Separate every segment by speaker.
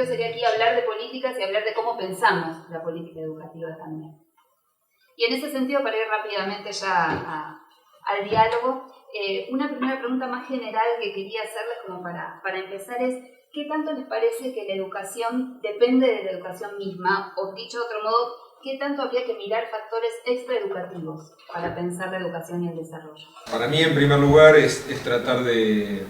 Speaker 1: desafío sería aquí hablar de políticas y hablar de cómo pensamos la política educativa también. Y en ese sentido, para ir rápidamente ya al diálogo, una primera pregunta más general que quería hacerles como para empezar es: ¿qué tanto les parece que la educación depende de la educación misma? O dicho de otro modo, ¿qué tanto habría que mirar factores extraeducativos para pensar la educación y el desarrollo?
Speaker 2: Para mí, en primer lugar, es tratar de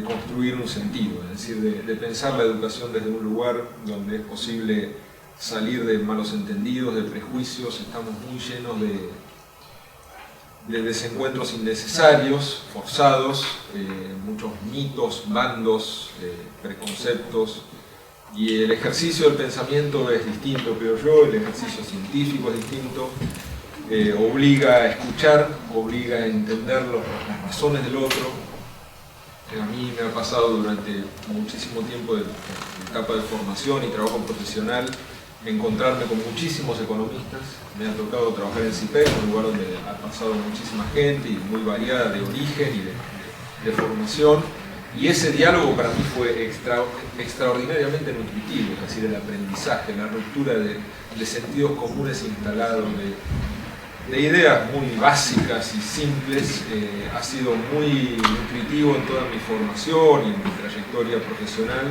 Speaker 2: construir un sentido, es decir, de pensar la educación desde un lugar donde es posible salir de malos entendidos, de prejuicios. Estamos muy llenos de desencuentros innecesarios, forzados, muchos mitos, bandos, preconceptos, y el ejercicio del pensamiento es distinto, creo yo, el ejercicio científico es distinto, obliga a escuchar, obliga a entender las razones del otro. A mí me ha pasado durante muchísimo tiempo de etapa de formación y trabajo profesional encontrarme con muchísimos economistas. Me ha tocado trabajar en CIPEC, un lugar donde ha pasado muchísima gente y muy variada de origen y de formación, y ese diálogo para mí fue extraordinariamente nutritivo, es decir, el aprendizaje, la ruptura de sentidos comunes instalados, de ideas muy básicas y simples, ha sido muy nutritivo en toda mi formación y en mi trayectoria profesional,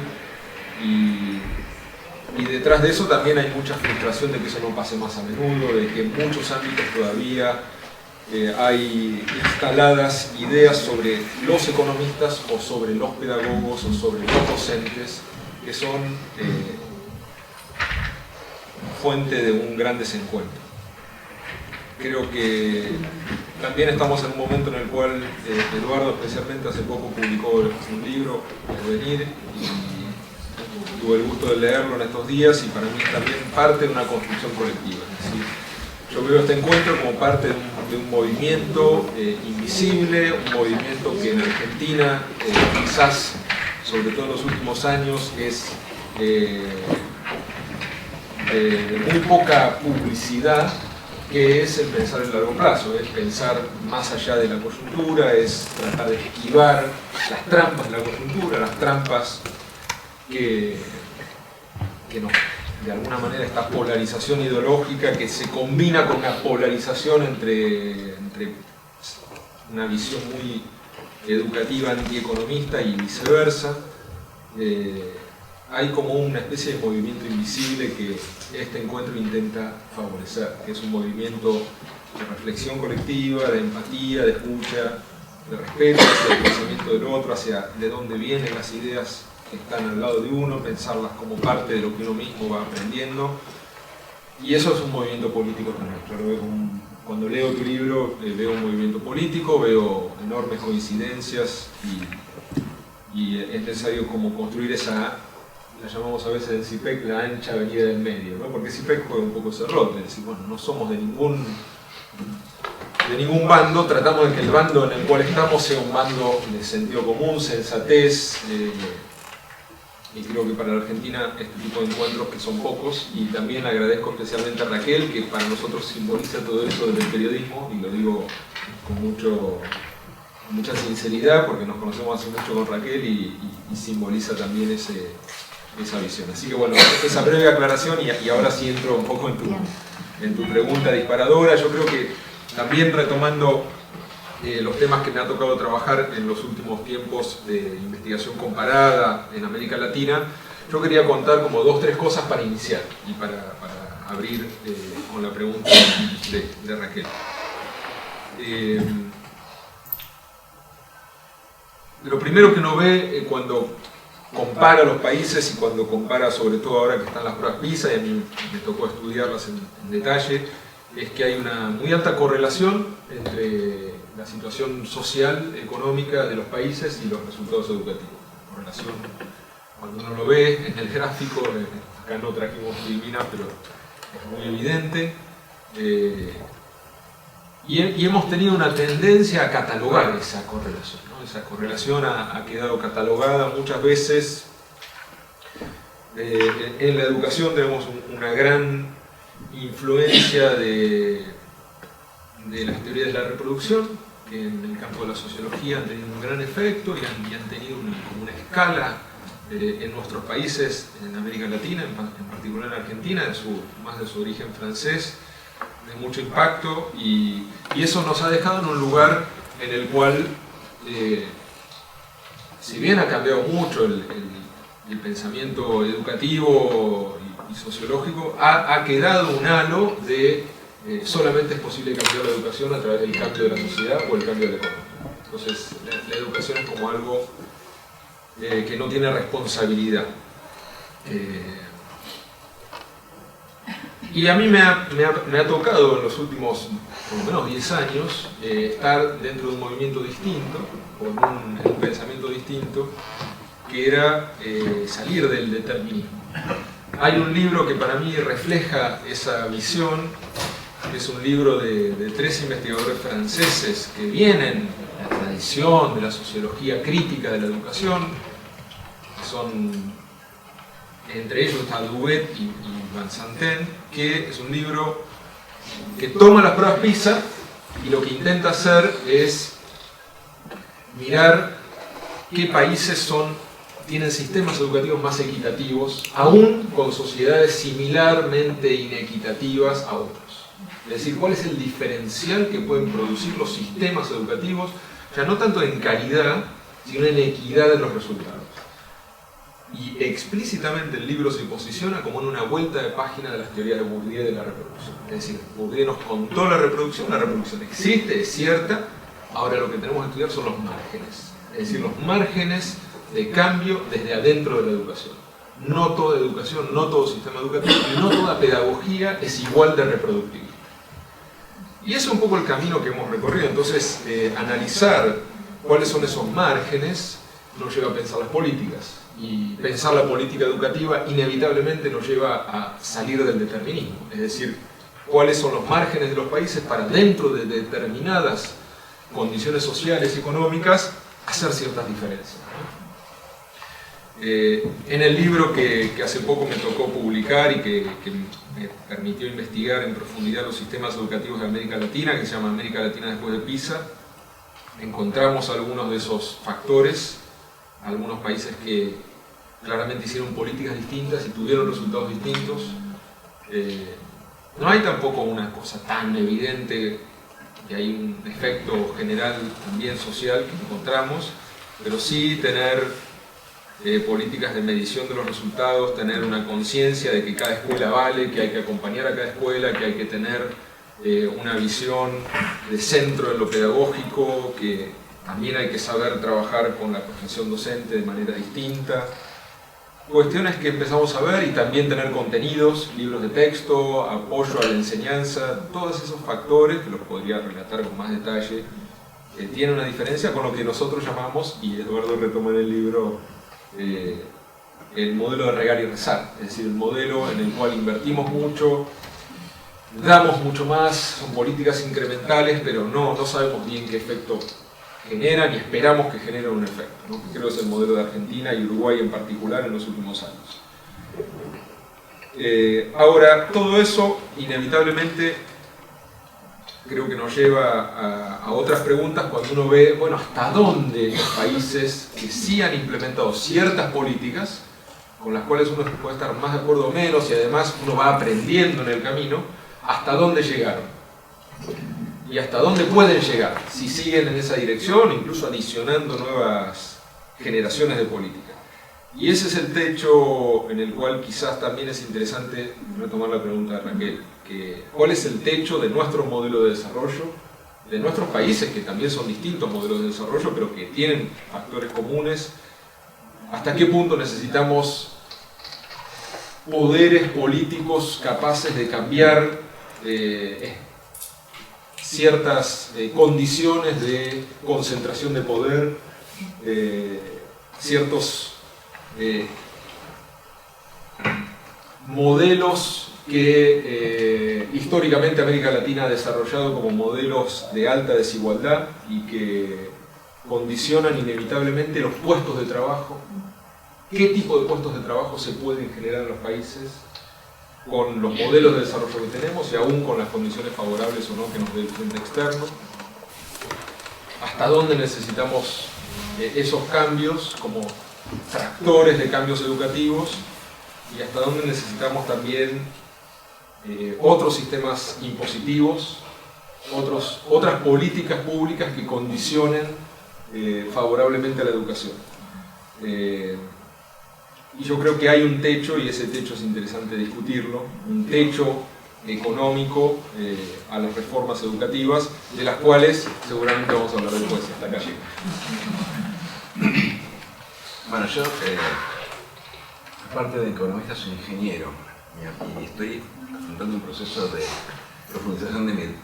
Speaker 2: y detrás de eso también hay mucha frustración de que eso no pase más a menudo, de que en muchos ámbitos todavía hay instaladas ideas sobre los economistas o sobre los pedagogos o sobre los docentes que son fuente de un gran desencuentro. Creo que también estamos en un momento en el cual Eduardo, especialmente hace poco, publicó un libro, Porvenir, y tuve el gusto de leerlo en estos días, y para mí también parte de una construcción colectiva. Es decir, yo veo este encuentro como parte de un movimiento invisible, un movimiento que en Argentina quizás, sobre todo en los últimos años, es de muy poca publicidad, que es el pensar en largo plazo, es pensar más allá de la coyuntura, es tratar de esquivar las trampas de la coyuntura, las trampas que nos, de alguna manera, esta polarización ideológica que se combina con una polarización entre una visión muy educativa antieconomista y viceversa. Hay como una especie de movimiento invisible que este encuentro intenta favorecer, que es un movimiento de reflexión colectiva, de empatía, de escucha, de respeto hacia el pensamiento del otro, hacia de dónde vienen las ideas que están al lado de uno, pensarlas como parte de lo que uno mismo va aprendiendo. Y eso es un movimiento político también. Yo lo veo cuando leo tu libro, veo un movimiento político, veo enormes coincidencias, y es necesario como construir esa, la llamamos a veces en CIPEC la ancha avenida del medio, ¿no? Porque CIPEC juega un poco ese rol, de decir, bueno, no somos de ningún bando, tratamos de que el bando en el cual estamos sea un bando de sentido común, sensatez, y creo que para la Argentina este tipo de encuentros, que son pocos, y también agradezco especialmente a Raquel, que para nosotros simboliza todo eso desde el periodismo, y lo digo con mucha sinceridad, porque nos conocemos hace mucho con Raquel, y simboliza también esa visión. Así que bueno, esa breve aclaración, y ahora sí entro un poco en tu pregunta disparadora. Yo creo que también retomando los temas que me ha tocado trabajar en los últimos tiempos de investigación comparada en América Latina, yo quería contar como 2 o 3 cosas para iniciar y para abrir con la pregunta de Raquel. Lo primero que uno ve cuando compara los países, y cuando compara sobre todo ahora que están las pruebas PISA, y a mí me tocó estudiarlas en detalle, es que hay una muy alta correlación entre la situación social, económica de los países y los resultados educativos. La correlación, cuando uno lo ve en el gráfico, acá no trajimos Divina, pero es muy evidente, y hemos tenido una tendencia a catalogar esa correlación, ¿no? Esa correlación ha quedado catalogada muchas veces. En la educación tenemos una gran influencia de las teorías de la reproducción, que en el campo de la sociología han tenido un gran efecto y han tenido como una escala en nuestros países, en América Latina, en particular en Argentina, más de su origen francés, de mucho impacto, y eso nos ha dejado en un lugar en el cual, si bien ha cambiado mucho el pensamiento educativo y sociológico, ha quedado un halo de solamente es posible cambiar la educación a través del cambio de la sociedad o el cambio de la economía. Entonces, la educación es como algo que no tiene responsabilidad. Y a mí me ha tocado en los últimos, por lo menos 10 años, estar dentro de un movimiento distinto, con un pensamiento distinto, que era salir del determinismo. Hay un libro que para mí refleja esa visión, que es un libro de 3 investigadores franceses que vienen de la tradición de la sociología crítica de la educación, que son, entre ellos está Duet y Van Santen, que es un libro que toma las pruebas PISA y lo que intenta hacer es mirar qué países tienen sistemas educativos más equitativos, aún con sociedades similarmente inequitativas a otros. Es decir, cuál es el diferencial que pueden producir los sistemas educativos, ya no tanto en calidad, sino en equidad de los resultados. Y explícitamente el libro se posiciona como en una vuelta de página de las teorías de Bourdieu de la reproducción. Es decir, Bourdieu nos contó la reproducción existe, es cierta, ahora lo que tenemos que estudiar son los márgenes. Es decir, los márgenes de cambio desde adentro de la educación. No toda educación, no todo sistema educativo y no toda pedagogía es igual de reproductiva. Y ese es un poco el camino que hemos recorrido. Entonces, analizar cuáles son esos márgenes nos lleva a pensar las políticas. Y pensar la política educativa inevitablemente nos lleva a salir del determinismo. Es decir, cuáles son los márgenes de los países para dentro de determinadas condiciones sociales y económicas hacer ciertas diferencias. En el libro que hace poco me tocó publicar y que me permitió investigar en profundidad los sistemas educativos de América Latina, que se llama América Latina después de PISA, encontramos algunos de esos factores, algunos países que claramente hicieron políticas distintas y tuvieron resultados distintos. No hay tampoco una cosa tan evidente, que hay un efecto general también social que encontramos, pero sí tener políticas de medición de los resultados, tener una conciencia de que cada escuela vale, que hay que acompañar a cada escuela, que hay que tener una visión de centro en lo pedagógico, que también hay que saber trabajar con la profesión docente de manera distinta. Cuestiones que empezamos a ver, y también tener contenidos, libros de texto, apoyo a la enseñanza, todos esos factores, que los podría relatar con más detalle, tienen una diferencia con lo que nosotros llamamos, y Eduardo retoma en el libro, el modelo de regar y rezar, es decir, el modelo en el cual invertimos mucho, damos mucho más, son políticas incrementales, pero no sabemos bien qué efecto generan y esperamos que generen un efecto, ¿no? Creo que es el modelo de Argentina y Uruguay en particular en los últimos años. Ahora, todo eso inevitablemente creo que nos lleva a otras preguntas cuando uno ve, bueno, hasta dónde los países que sí han implementado ciertas políticas, con las cuales uno puede estar más de acuerdo o menos, y además uno va aprendiendo en el camino, hasta dónde llegaron. Y hasta dónde pueden llegar, si siguen en esa dirección, incluso adicionando nuevas generaciones de política. Y ese es el techo en el cual quizás también es interesante retomar la pregunta de Raquel, que ¿cuál es el techo de nuestro modelo de desarrollo, de nuestros países, que también son distintos modelos de desarrollo, pero que tienen factores comunes? ¿Hasta qué punto necesitamos poderes políticos capaces de cambiar ciertas condiciones de concentración de poder, ciertos modelos que históricamente América Latina ha desarrollado como modelos de alta desigualdad y que condicionan inevitablemente los puestos de trabajo? ¿Qué tipo de puestos de trabajo se pueden generar en los países con los modelos de desarrollo que tenemos y aún con las condiciones favorables o no que nos dé el frente externo? ¿Hasta dónde necesitamos esos cambios como tractores de cambios educativos y hasta dónde necesitamos también otros sistemas impositivos, otras políticas públicas que condicionen favorablemente a la educación. Y yo creo que hay un techo, y ese techo es interesante discutirlo, un techo económico a las reformas educativas, de las cuales seguramente vamos a hablar después. Hasta acá llego.
Speaker 3: Bueno, yo, aparte de economista, soy ingeniero y estoy afrontando un proceso de profundización de mi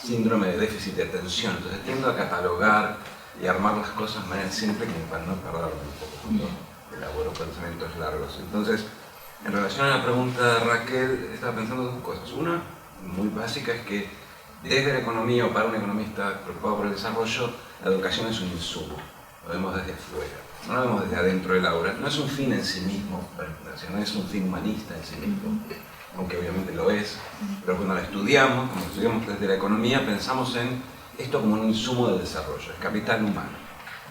Speaker 3: síndrome de déficit de atención. Entonces tiendo a catalogar y armar las cosas de manera simple para no perderme un poco cuando elaboro pensamientos largos. Entonces, en relación a la pregunta de Raquel, estaba pensando dos cosas. Una, muy básica, es que desde la economía o para un economista preocupado por el desarrollo, la educación es un insumo. Lo vemos desde afuera, no lo vemos desde adentro del aula. No es un fin en sí mismo, no es un fin humanista en sí mismo, aunque obviamente lo es, pero cuando la estudiamos, como estudiamos desde la economía, pensamos en esto como un insumo del desarrollo, es capital humano.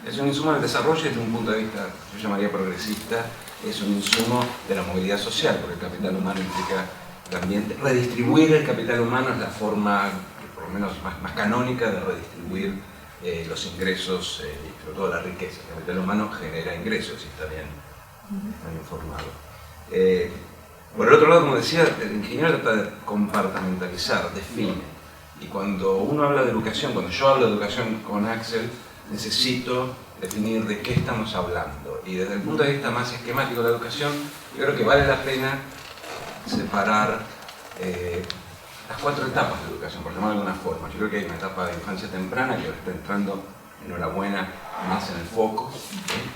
Speaker 3: Es un insumo del desarrollo desde un punto de vista, yo llamaría progresista, es un insumo de la movilidad social, porque el capital humano implica también redistribuir el capital humano, es la forma, por lo menos más canónica, de redistribuir los ingresos y sobre todo la riqueza. El capital humano genera ingresos y está bien informado. Por el otro lado, como decía, el ingeniero trata de compartimentalizar, define. Y cuando uno habla de educación, cuando yo hablo de educación con Axel, necesito definir de qué estamos hablando. Y desde el punto de vista más esquemático de la educación, yo creo que vale la pena separar las 4 etapas de educación, por llamarlo de alguna forma. Yo creo que hay una etapa de infancia temprana que ahora está entrando, enhorabuena, más en el foco,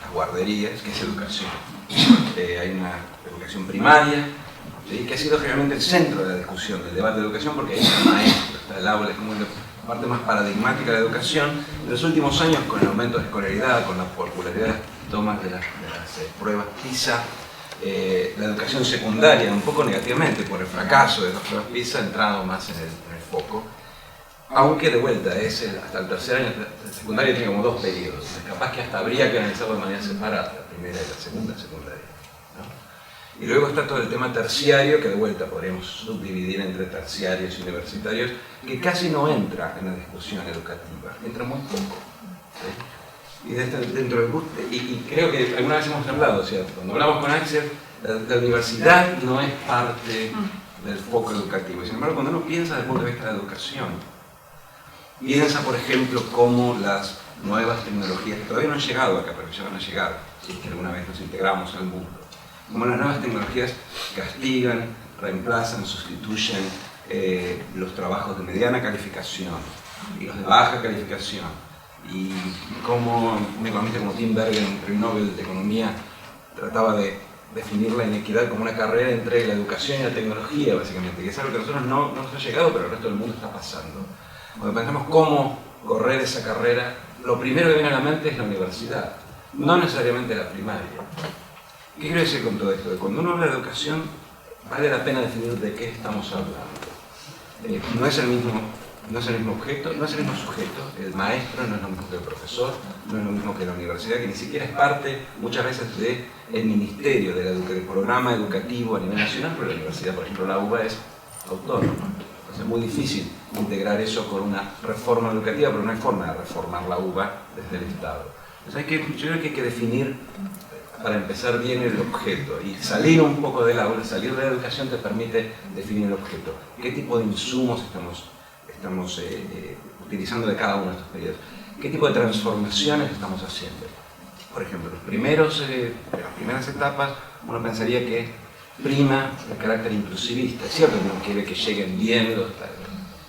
Speaker 3: las guarderías, que es educación. Hay una educación primaria, ¿sí?, que ha sido generalmente el centro de la discusión, del debate de educación, porque ahí está el maestro, está el aula, es como la parte más paradigmática de la educación. En los últimos años, con el aumento de escolaridad, con la popularidad de tomas de las pruebas PISA, la educación secundaria, un poco negativamente por el fracaso de las pruebas PISA, ha entrado más en el foco. Aunque de vuelta, hasta el tercer año de secundaria tiene como 2 periodos. Capaz que hasta habría que analizarlo de manera separada, la primera y la segunda secundaria, ¿no? Y luego está todo el tema terciario, que de vuelta podríamos subdividir entre terciarios y universitarios, que casi no entra en la discusión educativa, entra muy poco, ¿sí? Y dentro del y creo que alguna vez hemos hablado, o sea, cuando hablamos con Axel, la universidad no es parte del foco educativo. Sin embargo, cuando uno piensa desde el punto de vista de la educación, piensa, por ejemplo, cómo las nuevas tecnologías, que todavía no han llegado acá, pero ya van a llegar, si es que alguna vez nos integramos al mundo, cómo las nuevas tecnologías castigan, reemplazan, sustituyen los trabajos de mediana calificación y los de baja calificación, y cómo un economista como Tim Bergen, un premio Nobel de Economía, trataba de definir la inequidad como una carrera entre la educación y la tecnología, básicamente, que es algo que a nosotros no nos ha llegado, pero el resto del mundo está pasando. Cuando pensamos cómo correr esa carrera, lo primero que viene a la mente es la universidad, no necesariamente la primaria. ¿Qué quiero decir con todo esto? Cuando uno habla de educación, vale la pena definir de qué estamos hablando. No es el mismo objeto, no es el mismo sujeto. El maestro no es lo mismo que el profesor, no es lo mismo que la universidad, que ni siquiera es parte, muchas veces, del ministerio, del programa educativo a nivel nacional, pero la universidad, por ejemplo, la UBA es autónoma. Entonces es muy difícil integrar eso con una reforma educativa, pero no hay forma de reformar la UBA desde el Estado. Entonces yo creo que hay que definir, para empezar bien, el objeto, y salir un poco del aula, salir de la educación te permite definir el objeto. ¿Qué tipo de insumos estamos utilizando de cada uno de estos periodos? ¿Qué tipo de transformaciones estamos haciendo? Por ejemplo, las primeras etapas, uno pensaría que prima el carácter inclusivista. Es cierto que uno quiere que lleguen bien los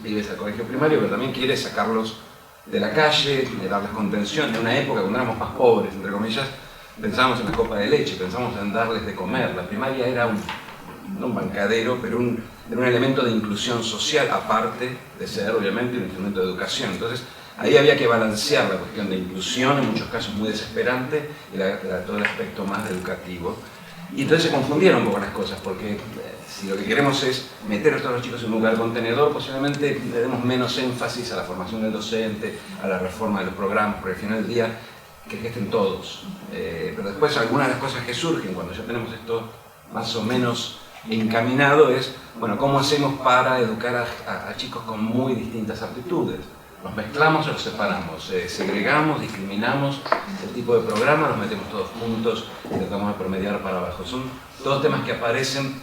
Speaker 3: pibes al colegio primario, pero también quiere sacarlos de la calle, de darles contención. En una época cuando éramos más pobres, entre comillas, pensábamos en la copa de leche, pensábamos en darles de comer. La primaria era no un bancadero, pero era un elemento de inclusión social, aparte de ser, obviamente, un instrumento de educación. Entonces, ahí había que balancear la cuestión de inclusión, en muchos casos muy desesperante, y todo el aspecto más educativo. Y entonces se confundieron un poco las cosas, porque si lo que queremos es meter a todos los chicos en un lugar contenedor, posiblemente le demos menos énfasis a la formación del docente, a la reforma de los programas, porque al final del día que estén todos. Pero después algunas de las cosas que surgen cuando ya tenemos esto más o menos encaminado es, bueno, ¿cómo hacemos para educar a chicos con muy distintas aptitudes? ¿Los mezclamos o los separamos? ¿Segregamos, discriminamos el tipo de programa? ¿Los metemos todos juntos y tratamos de promediar para abajo? Son todos temas que aparecen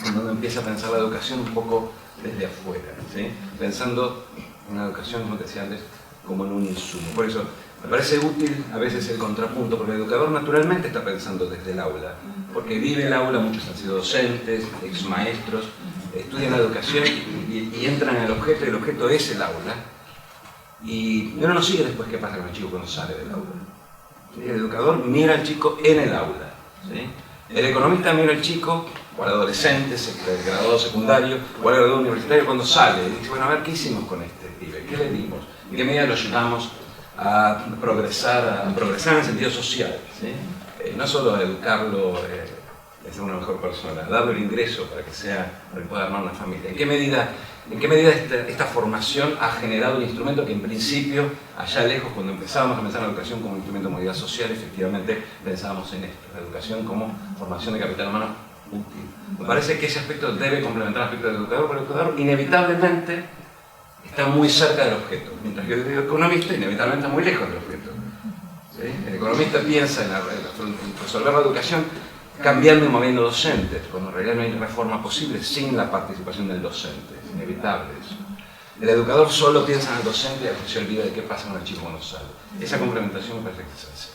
Speaker 3: cuando uno empieza a pensar la educación un poco desde afuera, ¿sí? Pensando en la educación, como te decía antes, como en un insumo. Por eso me parece útil a veces el contrapunto, porque el educador naturalmente está pensando desde el aula, porque vive el aula, muchos han sido docentes, ex maestros, estudian la educación y entran en el objeto, y el objeto es el aula. Y uno no sigue después qué pasa con el chico cuando sale del aula. El educador mira al chico en el aula, ¿sí? El economista mira al chico, o al adolescente, el graduado secundario, o al graduado universitario cuando sale. Y dice, bueno, a ver, ¿qué hicimos con este pibe? ¿Qué le dimos? ¿En qué medida lo ayudamos a progresar en el sentido social? ¿Sí? No solo a educarlo, a ser una mejor persona, a darle el ingreso para que pueda armar una familia. ¿En qué medida esta formación ha generado un instrumento que en principio, allá lejos, cuando empezábamos a pensar en la educación como instrumento de movilidad social, efectivamente pensábamos en esto, la educación como formación de capital humano útil? Me parece que ese aspecto debe complementar el aspecto del educador, porque el educador inevitablemente está muy cerca del objeto, mientras que el economista inevitablemente está muy lejos del objeto. ¿Sí? El economista piensa en resolver la educación cambiando y moviendo docentes, cuando en realidad no hay reforma posible sin la participación del docente, es inevitable eso. El educador solo piensa en el docente y a veces se olvida de qué pasa con el chico cuando sale. Esa complementación me parece que se hace.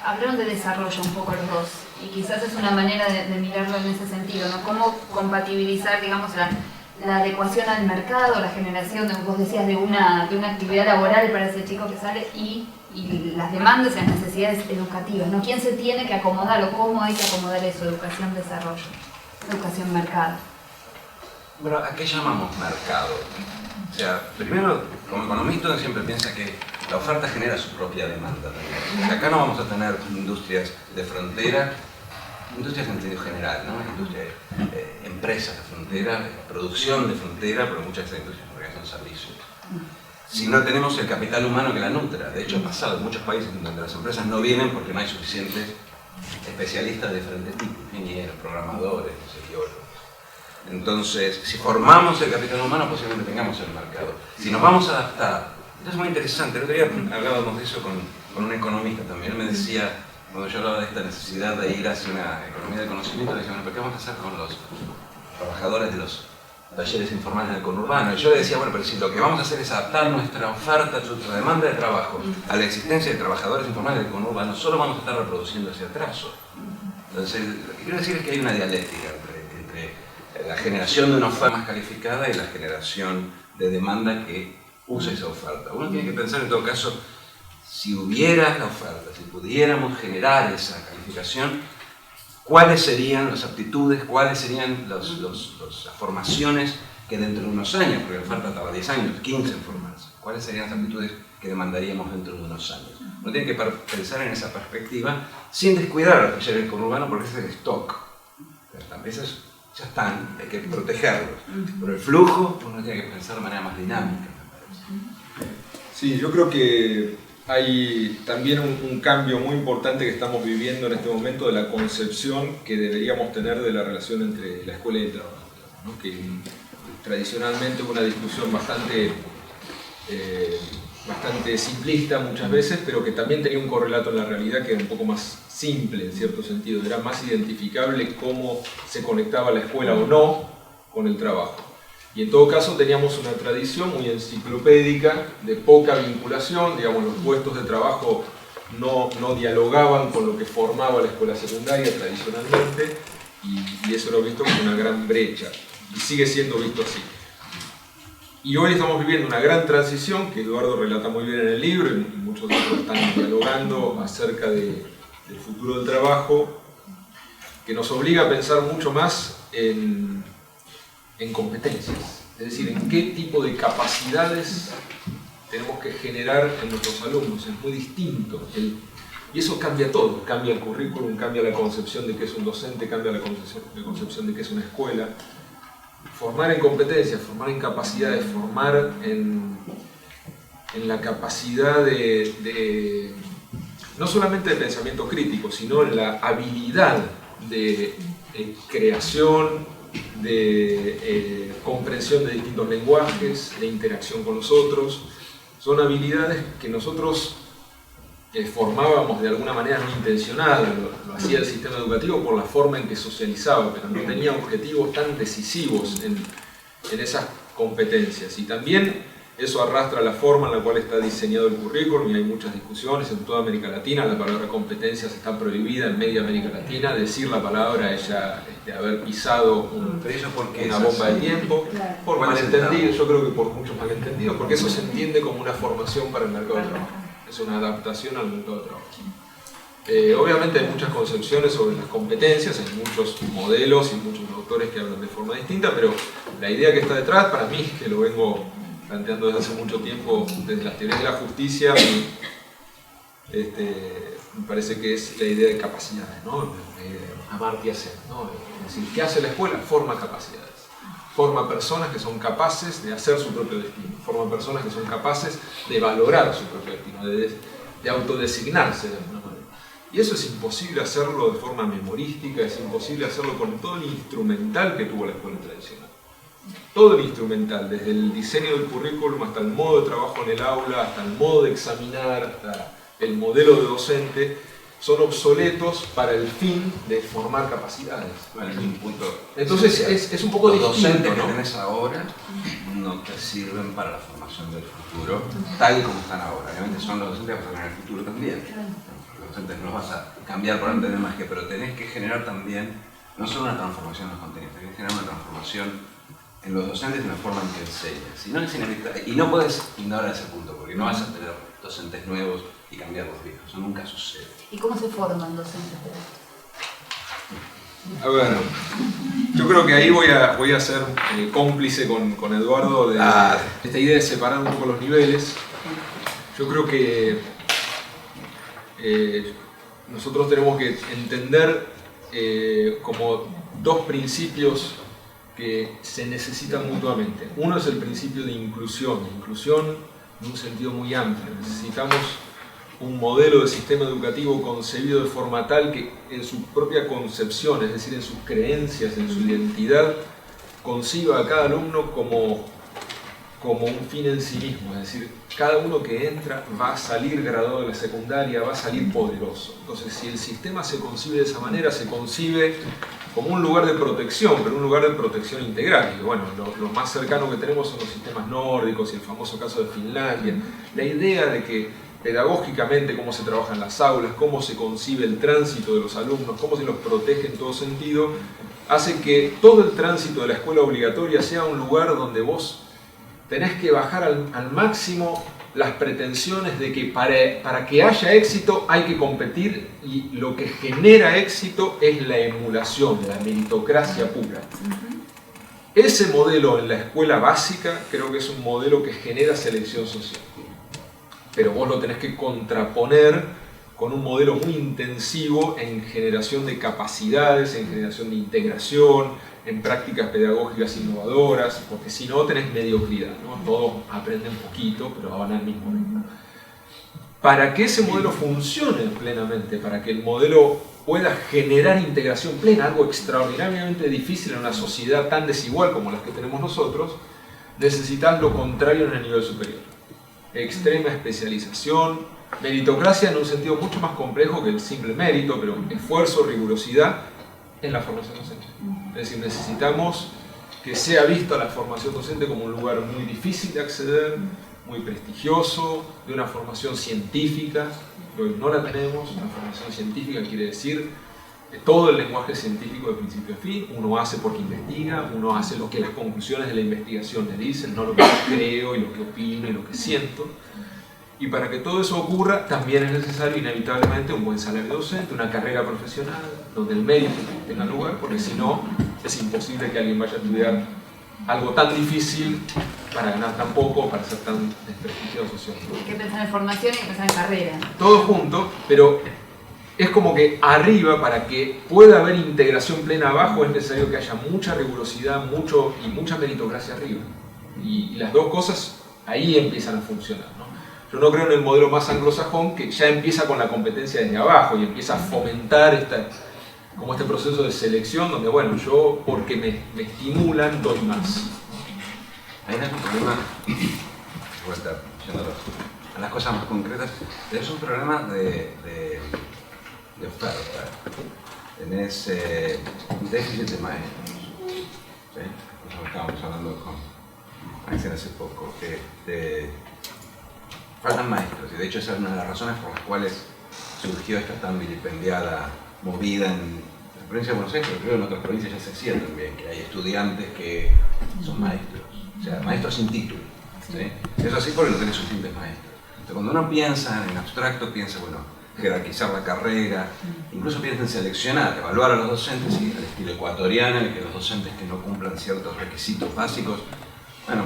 Speaker 1: Hablaron de desarrollo un poco los dos, y quizás es una manera de mirarlo en ese sentido, ¿no? Cómo compatibilizar, digamos, la adecuación al mercado, la generación, vos decías, de una actividad laboral para ese chico que sale y las demandas y las necesidades educativas, ¿no? ¿Quién se tiene que acomodar o cómo hay que acomodar eso? Educación-desarrollo, educación-mercado.
Speaker 3: Bueno, ¿a qué llamamos mercado? O sea, primero, como economista uno siempre piensa que la oferta genera su propia demanda también. Acá no vamos a tener industrias de frontera, industrias en sentido general, ¿no? Empresas de frontera, producción de frontera, pero muchas de esas industrias son servicios. Si no tenemos el capital humano que la nutra. De hecho, ha pasado en muchos países donde las empresas no vienen porque no hay suficientes especialistas de diferentes tipos, ingenieros, programadores, biólogos. Entonces, si formamos el capital humano, posiblemente tengamos el mercado. Si nos vamos a adaptar, esto es muy interesante. El otro día hablábamos de eso con un economista también. Él me decía, cuando yo hablaba de esta necesidad de ir hacia una economía del conocimiento, le decía, bueno, ¿pero qué vamos a hacer con los trabajadores de los talleres informales del conurbano? Y yo le decía, bueno, pero si lo que vamos a hacer es adaptar nuestra oferta, nuestra demanda de trabajo a la existencia de trabajadores informales del conurbano, solo vamos a estar reproduciendo ese atraso. Entonces, lo que quiero decir es que hay una dialéctica entre la generación de una oferta más calificada y la generación de demanda que usa esa oferta. Uno tiene que pensar en todo caso, si hubiera la oferta, si pudiéramos generar esa calificación, ¿cuáles serían las aptitudes, cuáles serían las formaciones que dentro de unos años, porque la oferta tarda 10 años, 15 en formarse, cuáles serían las aptitudes que demandaríamos dentro de unos años? Uno tiene que pensar en esa perspectiva sin descuidar a los talleres del conurbano, porque ese es el stock. Esos ya están, hay que protegerlos. Pero el flujo uno tiene que pensar de manera más dinámica, me parece.
Speaker 2: Sí, yo creo que hay también un cambio muy importante que estamos viviendo en este momento de la concepción que deberíamos tener de la relación entre la escuela y el trabajo, ¿no? Que tradicionalmente hubo una discusión bastante simplista muchas veces, pero que también tenía un correlato en la realidad que era un poco más simple en cierto sentido, era más identificable cómo se conectaba la escuela o no con el trabajo. Y en todo caso teníamos una tradición muy enciclopédica de poca vinculación, digamos, los puestos de trabajo no dialogaban con lo que formaba la escuela secundaria tradicionalmente, y eso era visto como una gran brecha, y sigue siendo visto así. Y hoy estamos viviendo una gran transición, que Eduardo relata muy bien en el libro, y muchos de nosotros están dialogando acerca del futuro del trabajo, que nos obliga a pensar mucho más en competencias, es decir, en qué tipo de capacidades tenemos que generar en nuestros alumnos. Es muy distinto, y eso cambia todo, cambia el currículum, cambia la concepción de qué es un docente, cambia la concepción de qué es una escuela. Formar en competencias, formar en capacidades, formar en la capacidad de no solamente de pensamiento crítico, sino en la habilidad de creación, de comprensión de distintos lenguajes, de interacción con los otros. Son habilidades que nosotros formábamos de alguna manera no intencionada, lo hacía el sistema educativo por la forma en que socializaba, pero no tenía objetivos tan decisivos en esas competencias. Y también eso arrastra la forma en la cual está diseñado el currículum, y hay muchas discusiones en toda América Latina. La palabra competencias está prohibida en media América Latina. Decir la palabra es ya haber pisado una bomba de tiempo, por malentendidos, yo creo que por muchos malentendidos, porque eso se entiende como una formación para el mercado de trabajo, es una adaptación al mercado de trabajo. Obviamente hay muchas concepciones sobre las competencias, hay muchos modelos y muchos autores que hablan de forma distinta, pero la idea que está detrás, para mí, que lo vengo planteando desde hace mucho tiempo, desde las teorías de la justicia, me parece que es la idea de capacidades, ¿no? Amartya Sen, ¿no? Es decir, ¿qué hace la escuela? Forma capacidades. Forma personas que son capaces de hacer su propio destino. Forma personas que son capaces de valorar su propio destino, de autodesignarse de alguna manera. Y eso es imposible hacerlo de forma memorística, es imposible hacerlo con todo el instrumental que tuvo la escuela tradicional. Todo el instrumental, desde el diseño del currículum hasta el modo de trabajo en el aula, hasta el modo de examinar, hasta el modelo de docente, son obsoletos para el fin de formar capacidades.
Speaker 3: Bueno, es un punto.
Speaker 2: Entonces es un poco distinto,
Speaker 3: los docentes
Speaker 2: ¿no?
Speaker 3: que tenés ahora no te sirven para la formación del futuro, tal como están ahora. Obviamente son los docentes que vas a tener en el futuro también. Los docentes no los vas a cambiar por entender más que, pero tenés que generar también, no solo una transformación en los contenidos, tenés que generar una transformación en los docentes de la forma en que enseñas. Si no es inevitable, y no puedes ignorar ese punto, porque no vas a tener docentes nuevos y cambiar los viejos, eso nunca sucede.
Speaker 1: ¿Y cómo se forman docentes?
Speaker 2: A ver, yo creo que ahí voy a ser cómplice con Eduardo de esta idea de separar un poco los niveles. Yo creo que nosotros tenemos que entender como dos principios que se necesitan mutuamente. Uno es el principio de inclusión en un sentido muy amplio. Necesitamos un modelo de sistema educativo concebido de forma tal que en su propia concepción, es decir, en sus creencias, en su identidad, conciba a cada alumno como un fin en sí mismo. Es decir, cada uno que entra va a salir graduado de la secundaria, va a salir poderoso. Entonces, si el sistema se concibe de esa manera, se concibe como un lugar de protección, pero un lugar de protección integral. Y bueno, lo más cercano que tenemos son los sistemas nórdicos y el famoso caso de Finlandia. La idea de que pedagógicamente cómo se trabaja en las aulas, cómo se concibe el tránsito de los alumnos, cómo se los protege en todo sentido, hace que todo el tránsito de la escuela obligatoria sea un lugar donde vos tenés que bajar al máximo las pretensiones de que para que haya éxito hay que competir, y lo que genera éxito es la emulación, la meritocracia pura. Ese modelo en la escuela básica creo que es un modelo que genera selección social. Pero vos lo tenés que contraponer con un modelo muy intensivo en generación de capacidades, en generación de integración, en prácticas pedagógicas innovadoras, porque si no tenés mediocridad, ¿no? Todos aprenden poquito, pero van al mismo ritmo. Para que ese modelo funcione plenamente, para que el modelo pueda generar integración plena, algo extraordinariamente difícil en una sociedad tan desigual como la que tenemos nosotros, necesitas lo contrario en el nivel superior. Extrema especialización, meritocracia en un sentido mucho más complejo que el simple mérito, pero esfuerzo, rigurosidad en la formación docente. Es decir, necesitamos que sea vista la formación docente como un lugar muy difícil de acceder, muy prestigioso, de una formación científica, que hoy no la tenemos. Una formación científica quiere decir todo el lenguaje científico de principio a fin. Uno hace porque investiga, uno hace lo que las conclusiones de la investigación le dicen, no lo que yo creo y lo que opino y lo que siento. Y para que todo eso ocurra, también es necesario inevitablemente un buen salario docente, una carrera profesional, donde el mérito tenga lugar, porque si no, es imposible que alguien vaya a estudiar algo tan difícil para ganar tan poco, para ser tan desprestigiado socialmente.
Speaker 1: Hay que pensar en formación y hay que pensar en carrera.
Speaker 2: Todo junto, pero es como que arriba, para que pueda haber integración plena abajo, es necesario que haya mucha rigurosidad, mucha meritocracia arriba. Y las dos cosas ahí empiezan a funcionar, ¿no? Yo no creo en el modelo más anglosajón, que ya empieza con la competencia desde abajo y empieza a fomentar como este proceso de selección donde, bueno, yo porque me estimulan doy más.
Speaker 3: Ahí no es un problema, voy a estar yendo a las cosas más concretas, es un problema de oferta. Tenés un déficit de maestros, ¿sí? Nosotros estábamos hablando con Axel hace poco, que faltan maestros, y de hecho esa es una de las razones por las cuales surgió esta tan vilipendiada movida en la provincia de Buenos Aires, pero creo que en otras provincias ya se hacía también, que hay estudiantes que son maestros, o sea, maestros sin título. ¿Sí? Eso así porque no tenés suficientes maestros. Entonces, cuando uno piensa en abstracto, piensa, bueno, jerarquizar la carrera, incluso piensa en seleccionar, evaluar a los docentes, y al estilo ecuatoriano, en que los docentes que no cumplan ciertos requisitos básicos, bueno,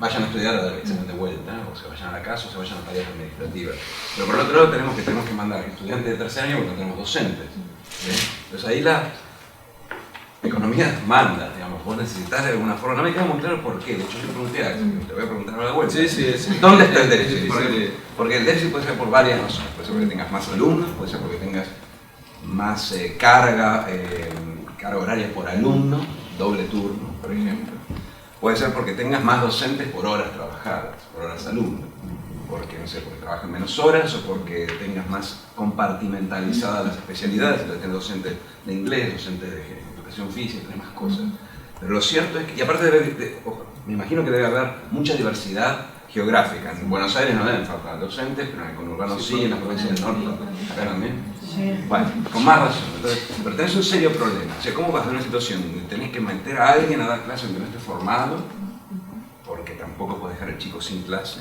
Speaker 3: vayan a estudiar a dar el examen de vuelta, o se vayan a la casa o se vayan a tareas administrativas. Pero por otro lado tenemos que mandar estudiantes de tercer año porque no tenemos docentes. ¿Sí? Entonces ahí la economía manda, digamos, vos necesitas de alguna forma. No me queda muy claro por qué, de hecho yo pregunté a Axel, te voy a preguntar ahora de vuelta.
Speaker 2: Sí.
Speaker 3: ¿Dónde está el déficit? Porque el déficit puede ser por varias razones. Puede ser porque tengas más alumnos, puede ser porque tengas más carga horaria por alumno, doble turno, por ejemplo. Puede ser porque tengas más docentes por horas trabajadas, por horas alumnos. Porque, no sé, porque trabajan menos horas o porque tengas más compartimentalizadas las especialidades, tenés docentes de inglés, docentes de educación física, tenés más cosas. Pero lo cierto es que, y aparte me imagino que debe haber mucha diversidad geográfica. En Buenos Aires no deben faltar docentes, pero en el conurbano sí, en las provincias del norte, acá también. Bueno, con más razón. Entonces, pero tenés un serio problema. O sea, ¿cómo vas a una situación donde tenés que meter a alguien a dar clases aunque no esté formado? Porque tampoco podés dejar al chico sin clase.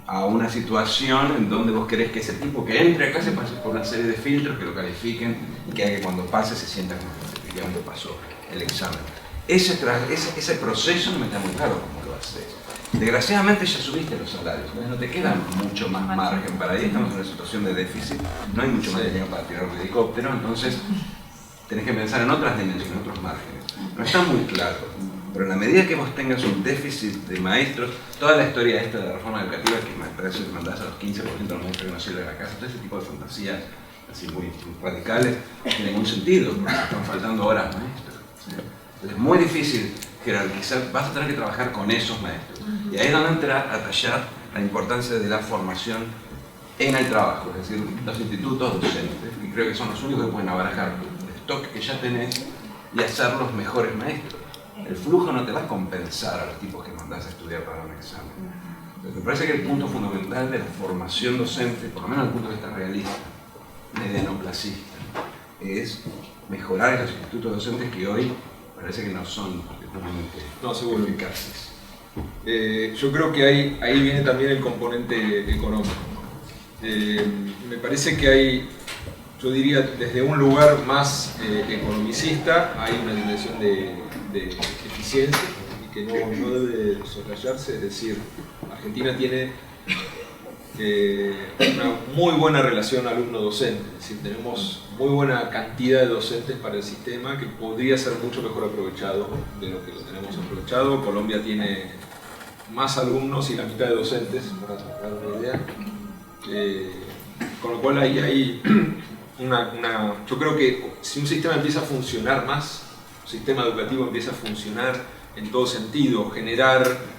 Speaker 3: A una situación en donde vos querés que ese tipo que entre a clase pase por una serie de filtros que lo califiquen y que haga que cuando pase se sienta como que ya me pasó el examen. Ese proceso no me está muy claro cómo lo haces. Desgraciadamente ya subiste los salarios, entonces no te queda mucho más margen para ahí, estamos en una situación de déficit, no hay mucho más dinero para tirar de helicóptero, entonces tenés que pensar en otras dimensiones, en otros márgenes. No está muy claro, pero en la medida que vos tengas un déficit de maestros, toda la historia esta de la reforma educativa que me parece que mandás a los 15% de los maestros que no sirven a la casa, todo ese tipo de fantasías así muy radicales, no tiene ningún sentido, porque están faltando horas maestros. ¿Sí? Entonces es muy difícil jerarquizar, vas a tener que trabajar con esos maestros. Y ahí es donde entra a tallar la importancia de la formación en el trabajo, es decir, los institutos docentes, que creo que son los únicos que pueden abarajar el stock que ya tenés y hacerlos mejores maestros. El flujo no te va a compensar a los tipos que mandás a estudiar para un examen. Entonces, me parece que el punto fundamental de la formación docente, por lo menos desde el punto de vista realista, medianoplacista, es mejorar en los institutos docentes que hoy parece que no son particularmente eficaces.
Speaker 2: Yo creo que ahí viene también el componente económico. Me parece que hay, yo diría, desde un lugar más economicista, hay una dimensión de eficiencia y que no debe soslayarse. Es decir, Argentina tiene una muy buena relación alumno-docente, es decir, tenemos muy buena cantidad de docentes para el sistema que podría ser mucho mejor aprovechado de lo que lo tenemos aprovechado. Colombia tiene más alumnos y la mitad de docentes, para dar una idea. Con lo cual hay yo creo que si un sistema empieza a funcionar más, un sistema educativo empieza a funcionar en todo sentido, generar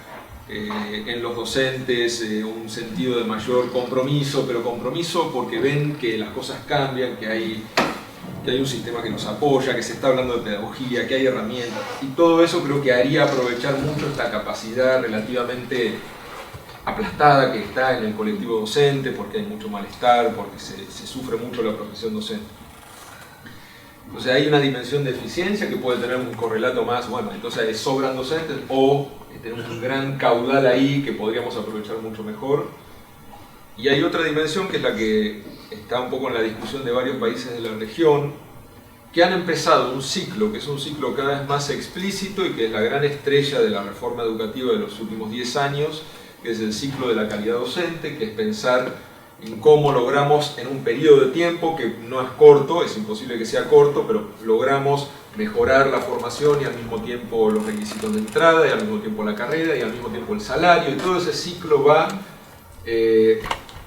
Speaker 2: en los docentes un sentido de mayor compromiso, pero compromiso porque ven que las cosas cambian, que hay un sistema que nos apoya, que se está hablando de pedagogía, que hay herramientas, y todo eso creo que haría aprovechar mucho esta capacidad relativamente aplastada que está en el colectivo docente, porque hay mucho malestar, porque se sufre mucho la profesión docente. Entonces hay una dimensión de eficiencia que puede tener un correlato más, bueno, entonces sobran docentes o tenemos un gran caudal ahí que podríamos aprovechar mucho mejor. Y hay otra dimensión que es la que está un poco en la discusión de varios países de la región, que han empezado un ciclo, que es un ciclo cada vez más explícito y que es la gran estrella de la reforma educativa de los últimos 10 años, que es el ciclo de la calidad docente, que es pensar en cómo logramos en un periodo de tiempo que no es corto, es imposible que sea corto, pero logramos mejorar la formación y al mismo tiempo los requisitos de entrada, y al mismo tiempo la carrera, y al mismo tiempo el salario, y todo ese ciclo va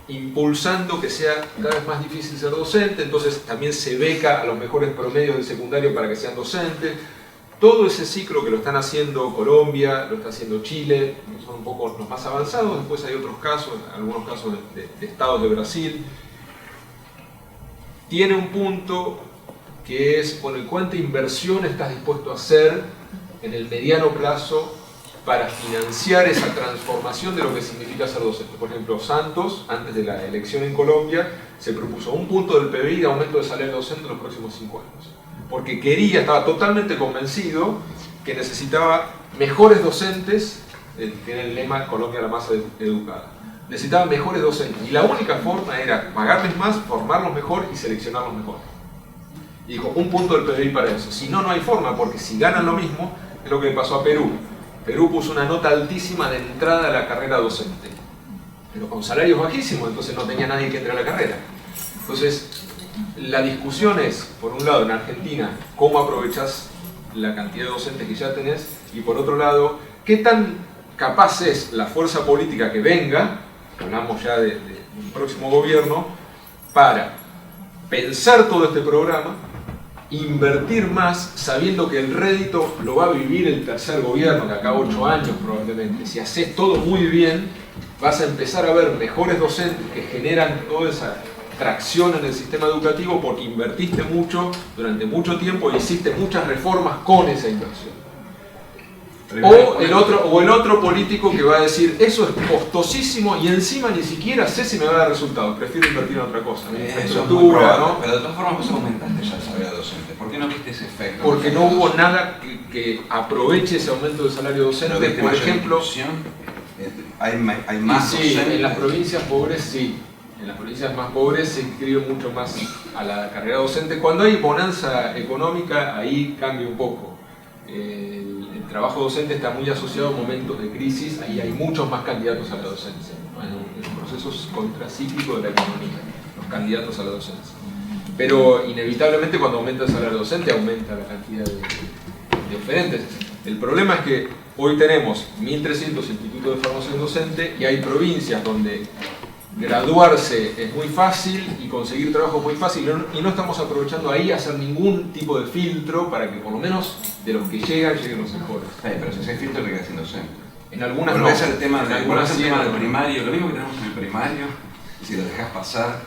Speaker 2: impulsando que sea cada vez más difícil ser docente, entonces también se beca a los mejores promedios del secundario para que sean docentes. Todo ese ciclo que lo están haciendo Colombia, lo está haciendo Chile, son un poco los más avanzados, después hay otros casos, algunos casos de estados de Brasil. Tiene un punto que es, bueno, ¿cuánta inversión estás dispuesto a hacer en el mediano plazo para financiar esa transformación de lo que significa ser docente? Por ejemplo, Santos, antes de la elección en Colombia, se propuso 1 punto del PBI de aumento de salario docente en los próximos 5 años. Porque estaba totalmente convencido que necesitaba mejores docentes, tiene el lema Colombia la masa educada. Necesitaban mejores docentes y la única forma era pagarles más, formarlos mejor y seleccionarlos mejor. Y dijo, 1 punto del PBI para eso. Si no, no hay forma, porque si ganan lo mismo, es lo que le pasó a Perú. Perú puso una nota altísima de entrada a la carrera docente, pero con salarios bajísimos, entonces no tenía nadie que entre a la carrera. Entonces, la discusión es, por un lado, en Argentina, cómo aprovechás la cantidad de docentes que ya tenés, y por otro lado, qué tan capaz es la fuerza política que venga, hablamos ya de un próximo gobierno, para pensar todo este programa, invertir más, sabiendo que el rédito lo va a vivir el tercer gobierno, de acá a 8 años probablemente. Si haces todo muy bien, vas a empezar a ver mejores docentes que generan toda esa tracción en el sistema educativo porque invertiste mucho durante mucho tiempo y hiciste muchas reformas con esa inversión. O el otro político que va a decir, eso es costosísimo y encima ni siquiera sé si me va a dar resultados, prefiero invertir en otra cosa.
Speaker 3: Eso es muy probable, ¿no? Pero de todas formas vos aumentaste ya el salario docente. ¿Por qué no viste ese efecto?
Speaker 2: Porque no hubo nada que aproveche ese aumento del salario docente. Por ejemplo,
Speaker 3: hay más
Speaker 2: sí,
Speaker 3: docentes.
Speaker 2: en las provincias pobres sí. En las provincias más pobres se inscribe mucho más a la carrera docente. Cuando hay bonanza económica, ahí cambia un poco. El trabajo docente está muy asociado a momentos de crisis, ahí hay muchos más candidatos a la docencia, ¿no? En procesos contracíclicos de la economía, los candidatos a la docencia. Pero inevitablemente cuando aumenta el salario docente, aumenta la cantidad de oferentes. El problema es que hoy tenemos 1.300 institutos de formación docente y hay provincias donde graduarse es muy fácil y conseguir trabajo es muy fácil y no estamos aprovechando ahí a hacer ningún tipo de filtro para que por lo menos de los que lleguen los mejores.
Speaker 3: Pero si ese filtro te queda sin docente.
Speaker 2: En algunas
Speaker 3: no. Es el tema del
Speaker 2: no.
Speaker 3: primario, lo mismo que tenemos en el primario, si lo dejas pasar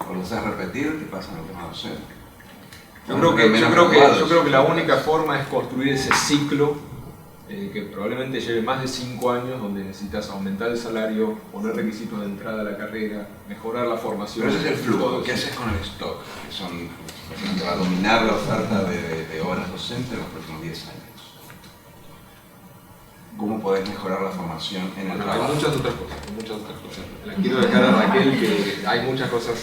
Speaker 3: o lo haces repetir, te pasa en el tema docente.
Speaker 2: Yo creo que la única forma es construir ese ciclo que probablemente lleve más de 5 años, donde necesitas aumentar el salario, poner requisitos de entrada a la carrera, mejorar la formación.
Speaker 3: Pero ese es el flujo. ¿Qué haces con el stock? Que son, va a dominar la oferta de horas docentes en los próximos 10 años. ¿Cómo podés mejorar la formación en el trabajo?
Speaker 2: Hay muchas otras cosas. La quiero dejar a Raquel, que hay muchas cosas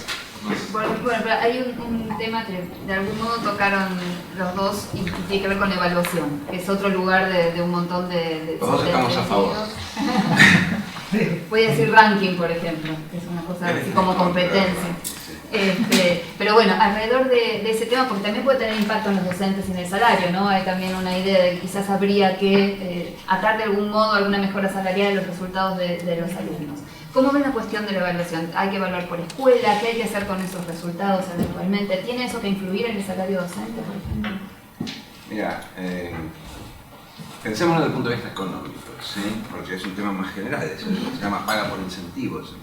Speaker 2: más.
Speaker 1: Bueno, pero hay un tema que de algún modo tocaron los dos y tiene que ver con la evaluación, que es otro lugar de un montón de
Speaker 3: los dos estamos a favor.
Speaker 1: Voy a decir ranking, por ejemplo, que es una cosa así como competencia. Pero bueno, alrededor de ese tema, porque también puede tener impacto en los docentes y en el salario, ¿no? Hay también una idea de que quizás habría que atar de algún modo alguna mejora salarial de los resultados de los alumnos. ¿Cómo ven la cuestión de la evaluación? ¿Hay que evaluar por escuela? ¿Qué hay que hacer con esos resultados eventualmente? ¿Tiene eso que influir en el salario docente, por ejemplo?
Speaker 3: Mira, pensémoslo desde el punto de vista económico, ¿sí? Porque es un tema más general, se llama paga por incentivos.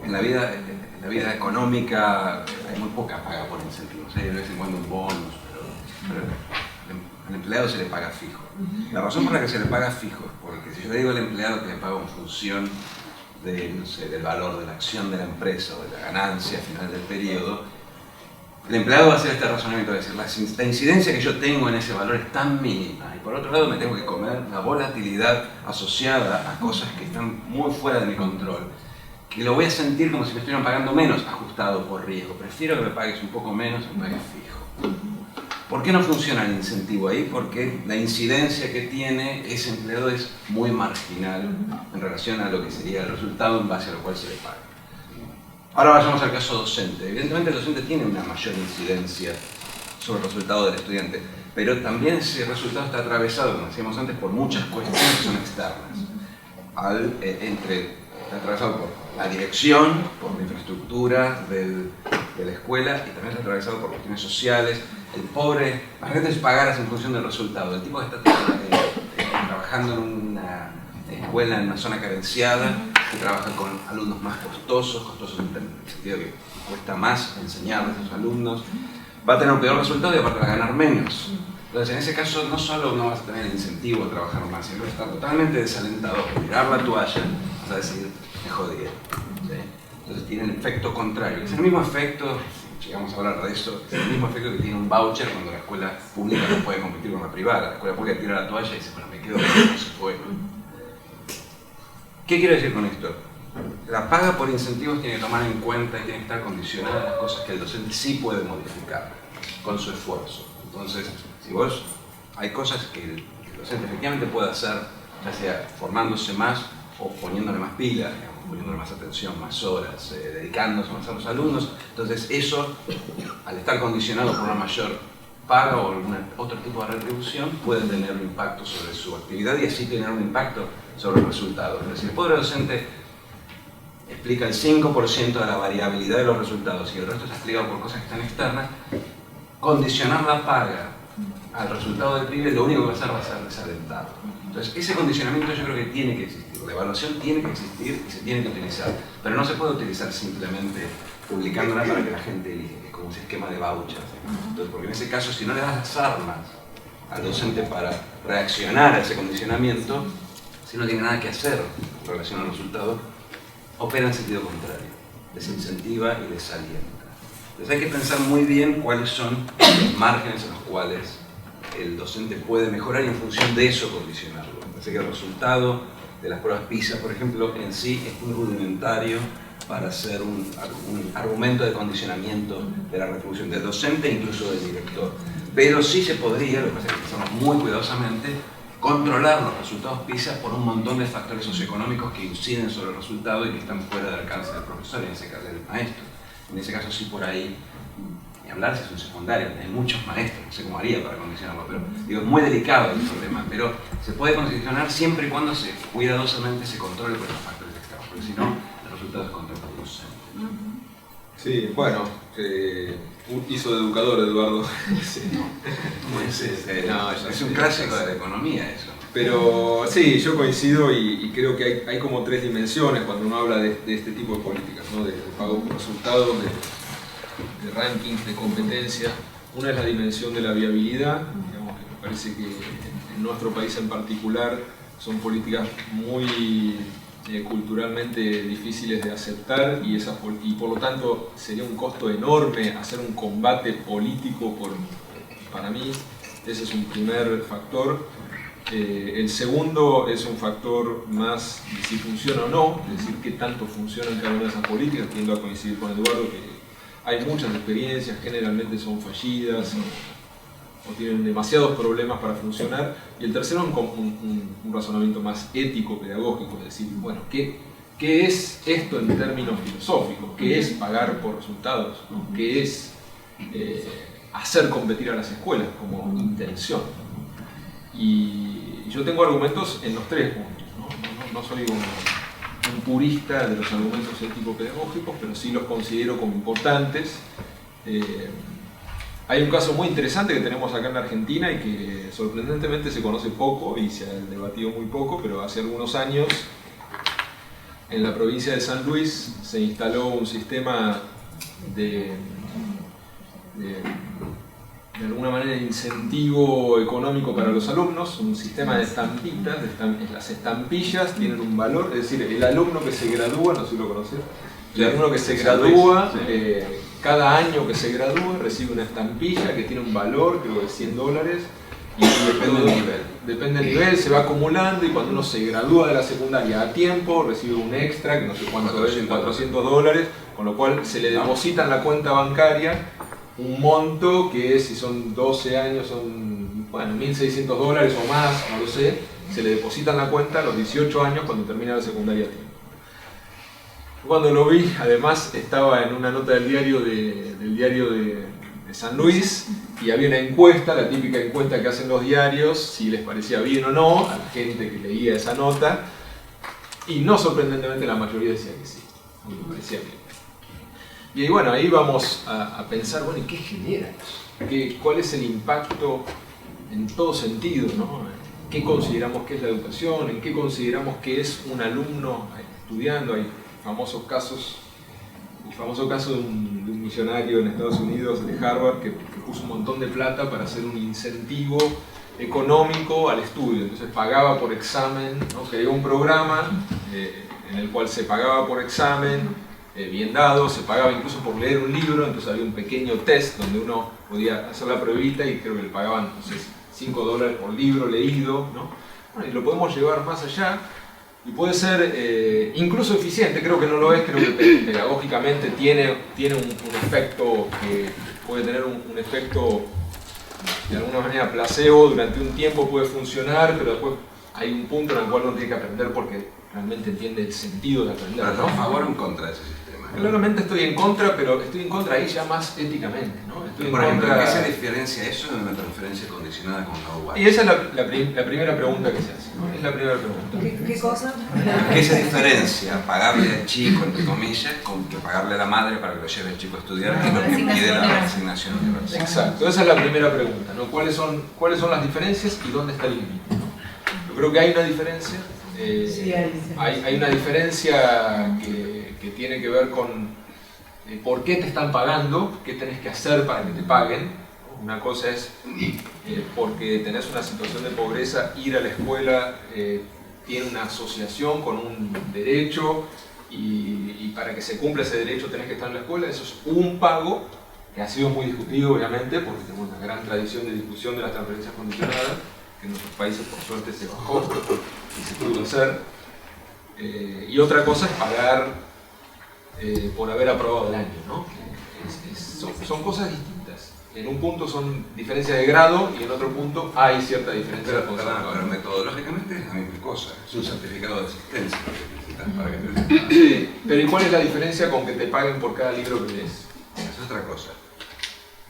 Speaker 3: En la vida económica hay muy poca paga por incentivos, hay de vez en cuando un bonus, pero al empleado se le paga fijo. La razón por la que se le paga fijo es porque si yo le digo al empleado que le pago en función de, no sé, del valor de la acción de la empresa o de la ganancia al final del periodo, el empleado va a hacer este razonamiento, va a decir, la incidencia que yo tengo en ese valor es tan mínima y por otro lado me tengo que comer la volatilidad asociada a cosas que están muy fuera de mi control, que lo voy a sentir como si me estuvieran pagando menos ajustado por riesgo. Prefiero que me pagues un poco menos y me pagues fijo. ¿Por qué no funciona el incentivo ahí? Porque la incidencia que tiene ese empleado es muy marginal en relación a lo que sería el resultado en base a lo cual se le paga. Ahora vayamos al caso docente. Evidentemente el docente tiene una mayor incidencia sobre el resultado del estudiante, pero también ese resultado está atravesado, como decíamos antes, por muchas cuestiones que son externas. Entre está atravesado por la dirección, por la infraestructura de la escuela y también está atravesado por cuestiones sociales. El pobre, imagínate si pagaras en función del resultado. El tipo que está trabajando en una escuela en una zona carenciada, que trabaja con alumnos más costosos en el sentido que cuesta más enseñarles a esos alumnos, va a tener un peor resultado y aparte va a ganar menos. Entonces, en ese caso, no solo no vas a tener el incentivo a trabajar más, sino que está totalmente desalentado por tirar la toalla, vas a decir, me jodieron. ¿Sí? Entonces, tiene el efecto contrario. Es el mismo efecto, si llegamos a hablar de eso, es el mismo efecto que tiene un voucher cuando la escuela pública no puede competir con la privada. La escuela pública tira la toalla y dice, bueno, me quedo con eso, se fue. ¿Qué quiero decir con esto? La paga por incentivos tiene que tomar en cuenta y tiene que estar condicionada a las cosas que el docente sí puede modificar con su esfuerzo. Entonces, si vos hay cosas que el docente efectivamente puede hacer, ya sea formándose más o poniéndole más pilas, digamos, poniéndole más atención, más horas, dedicándose más a los alumnos, entonces eso, al estar condicionado por una mayor paga o algún otro tipo de retribución, puede tener un impacto sobre su actividad y así tener un impacto sobre los resultados. Es decir, el pobre docente explica el 5% de la variabilidad de los resultados y el resto está explicado por cosas que están externas. Condicionar la paga al resultado del pibe, lo único que va a ser desalentarlo. Entonces, ese condicionamiento yo creo que tiene que existir. La evaluación tiene que existir y se tiene que utilizar, pero no se puede utilizar simplemente publicándola para que la gente elija, que es como un esquema de vouchers. Entonces, porque en ese caso, si no le das las armas al docente para reaccionar a ese condicionamiento, si no tiene nada que hacer en relación al resultado, opera en sentido contrario, desincentiva y desalienta. Entonces hay que pensar muy bien cuáles son los márgenes en los cuales el docente puede mejorar y en función de eso condicionarlo. Así que el resultado de las pruebas PISA, por ejemplo, en sí es muy rudimentario para hacer un argumento de condicionamiento de la retribución del docente e incluso del director. Pero sí se podría, lo que pasa es que pensamos muy cuidadosamente, controlar los resultados PISA por un montón de factores socioeconómicos que inciden sobre el resultado y que están fuera del alcance del profesor, en ese caso del maestro. En ese caso sí por ahí, y hablar si es un secundario, hay muchos maestros, no sé cómo haría para condicionarlo, pero digo, es muy delicado el problema, pero se puede condicionar siempre y cuando se cuidadosamente se controle por los factores externos, porque si no, el resultado es contraproducente.
Speaker 2: Sí, bueno, hizo de educador Eduardo. Sí.
Speaker 3: Es un clásico de la economía eso.
Speaker 2: Pero sí, yo coincido y creo que hay como tres dimensiones cuando uno habla de este tipo de políticas, ¿no? De pago por resultados, de rankings, de competencia. Una es la dimensión de la viabilidad, digamos, que me parece que en nuestro país en particular son políticas muy culturalmente difíciles de aceptar y por lo tanto sería un costo enorme hacer un combate político para mí. Ese es un primer factor. El segundo es un factor más de si funciona o no, es decir, qué tanto funcionan cada una de esas políticas. Tiendo a coincidir con Eduardo que hay muchas experiencias, generalmente son fallidas o tienen demasiados problemas para funcionar. Y el tercero es un razonamiento más ético, pedagógico, es decir, bueno, ¿qué es esto en términos filosóficos? ¿Qué es pagar por resultados? ¿No? ¿Qué es hacer competir a las escuelas como intención? Y yo tengo argumentos en los tres puntos, no soy un purista de los argumentos ético-pedagógicos, pero sí los considero como importantes. Hay un caso muy interesante que tenemos acá en la Argentina y que sorprendentemente se conoce poco y se ha debatido muy poco, pero hace algunos años en la provincia de San Luis se instaló un sistema de alguna manera de incentivo económico para los alumnos, un sistema de estampitas, las estampillas tienen un valor, es decir, el alumno que se gradúa, no sé si lo conocen, el alumno que se gradúa, cada año que se gradúa recibe una estampilla que tiene un valor, creo que $100, y
Speaker 3: depende del nivel.
Speaker 2: Depende del nivel, se va acumulando y cuando uno se gradúa de la secundaria a tiempo recibe un extra, que no sé cuánto es, $400, con lo cual se le deposita en la cuenta bancaria un monto que si son 12 años son, bueno, $1.600 o más, no lo sé, se le deposita en la cuenta a los 18 años cuando termina la secundaria a tiempo. Cuando lo vi, además estaba en una nota del diario de San Luis y había una encuesta, la típica encuesta que hacen los diarios, si les parecía bien o no a la gente que leía esa nota. Y no sorprendentemente la mayoría decía que sí. Me parecía bien. Y bueno, ahí vamos a pensar, bueno, ¿y qué genera eso? ¿Cuál es el impacto en todo sentido, ¿no? ¿Qué consideramos que es la educación? ¿En qué consideramos que es un alumno estudiando? Hay famosos casos, el famoso caso de un misionario en Estados Unidos, de Harvard, que puso un montón de plata para hacer un incentivo económico al estudio. Entonces pagaba por examen, ¿no? Creó un programa en el cual se pagaba por examen, bien dado, se pagaba incluso por leer un libro, entonces había un pequeño test donde uno podía hacer la pruebita y creo que le pagaban, no sé, $5 por libro leído, ¿no? Bueno, y lo podemos llevar más allá y puede ser incluso eficiente. Creo que no lo es, creo que pedagógicamente tiene un efecto que puede tener un efecto de alguna manera placebo, durante un tiempo puede funcionar, pero después hay un punto en el cual uno tiene que aprender porque realmente entiende el sentido de aprender, ¿no?
Speaker 3: ¿A favor o en contra de ese sistema?
Speaker 2: Claramente estoy en contra, pero estoy en contra ahí ya más éticamente, ¿no? Estoy
Speaker 3: Por ejemplo,
Speaker 2: contra...
Speaker 3: ¿en qué se diferencia eso de una transferencia condicionada con no igual?
Speaker 2: Y esa es la primera pregunta que se hace, ¿no? Es la primera pregunta.
Speaker 4: ¿Qué cosa?
Speaker 3: ¿Qué se diferencia pagarle al chico, entre comillas, con que pagarle a la madre para que lo lleve el chico a estudiar, que es lo que impide la asignación universal?
Speaker 2: Exacto, esa es la primera pregunta, ¿no? ¿Cuáles son las diferencias y dónde está el límite, ¿no? Yo creo que hay una diferencia. Hay una diferencia que tiene que ver con por qué te están pagando, qué tenés que hacer para que te paguen. Una cosa es porque tenés una situación de pobreza, ir a la escuela tiene una asociación con un derecho y para que se cumpla ese derecho tenés que estar en la escuela. Eso es un pago que ha sido muy discutido, obviamente, porque tenemos una gran tradición de discusión de las transferencias condicionadas, que en nuestros países por suerte se bajó y se pudo hacer. Y otra cosa es pagar por haber aprobado el año, ¿no? Son cosas distintas. En un punto son diferencias de grado y en otro punto hay cierta diferencia de
Speaker 3: pero metodológicamente es la misma cosa. Es un certificado de existencia lo que necesitas para que te paguen.
Speaker 2: Sí, pero ¿y cuál es la diferencia con que te paguen por cada libro que lees?
Speaker 3: Es otra cosa.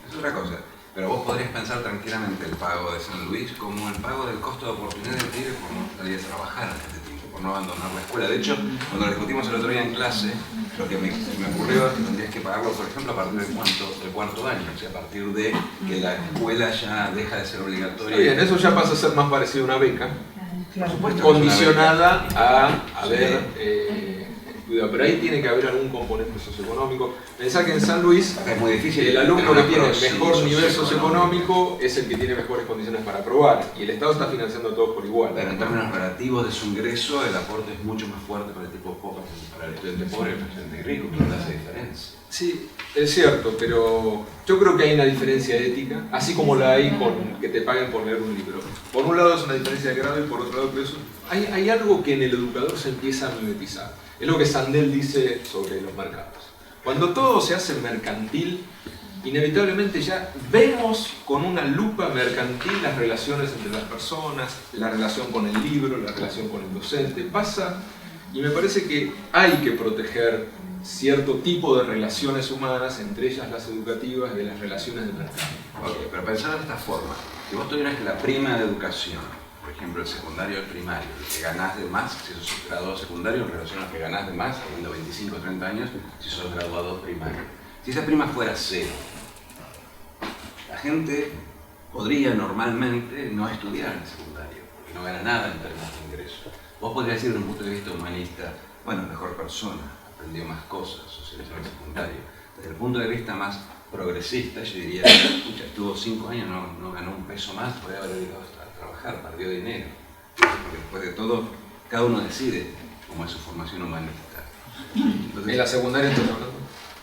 Speaker 3: Es otra cosa. Pero vos podrías pensar tranquilamente el pago de San Luis como el pago del costo de oportunidad del pibe por no salir a trabajar en este tiempo, por no abandonar la escuela. De hecho, cuando lo discutimos el otro día en clase, lo que me ocurrió es que tendrías que pagarlo, por ejemplo, a partir del cuarto año, o sea, a partir de que la escuela ya deja de ser obligatoria.
Speaker 2: Bien, eso ya pasa a ser más parecido a una beca,
Speaker 3: por supuesto,
Speaker 2: condicionada a haber estudiado, pero ahí tiene que haber algún componente socioeconómico. Pensá que en San Luis
Speaker 3: es muy difícil,
Speaker 2: el alumno que tiene mejor nivel socioeconómico es el que tiene mejores condiciones para aprobar, y el Estado está financiando a todos por igual.
Speaker 3: Pero en términos relativos de su ingreso, el aporte es mucho más fuerte para el tipo pobre, para el estudiante pobre y para el estudiante rico, que no hace diferencia.
Speaker 2: Sí, es cierto, pero yo creo que hay una diferencia ética, así como la hay con que te paguen por leer un libro. Por un lado es una diferencia de grado y por otro lado hay algo que en el educador se empieza a mimetizar. Es lo que Sandel dice sobre los mercados. Cuando todo se hace mercantil, inevitablemente ya vemos con una lupa mercantil las relaciones entre las personas, la relación con el libro, la relación con el docente. Pasa, y me parece que hay que proteger cierto tipo de relaciones humanas, entre ellas las educativas, de las relaciones de mercado.
Speaker 3: Okay, pero pensar de esta forma, si vos tuvieras que la prima de educación, por ejemplo el secundario o el primario, el que ganás de más si sos graduado secundario en relación al que ganás de más, teniendo 25 o 30 años, si sos graduado primario. Si esa prima fuera cero, la gente podría normalmente no estudiar en el secundario, porque no gana nada en términos de ingreso. Vos podrías decir desde un punto de vista humanista, bueno, mejor persona, aprendió más cosas, socializó en el secundario. Desde el punto de vista más progresista, yo diría, escucha, estuvo 5 años, no ganó un peso más, podría haber dedicado a trabajar, perdió dinero. Porque después de todo, cada uno decide cómo es su formación humanista. Entonces,
Speaker 2: ¿En la secundaria estás hablando?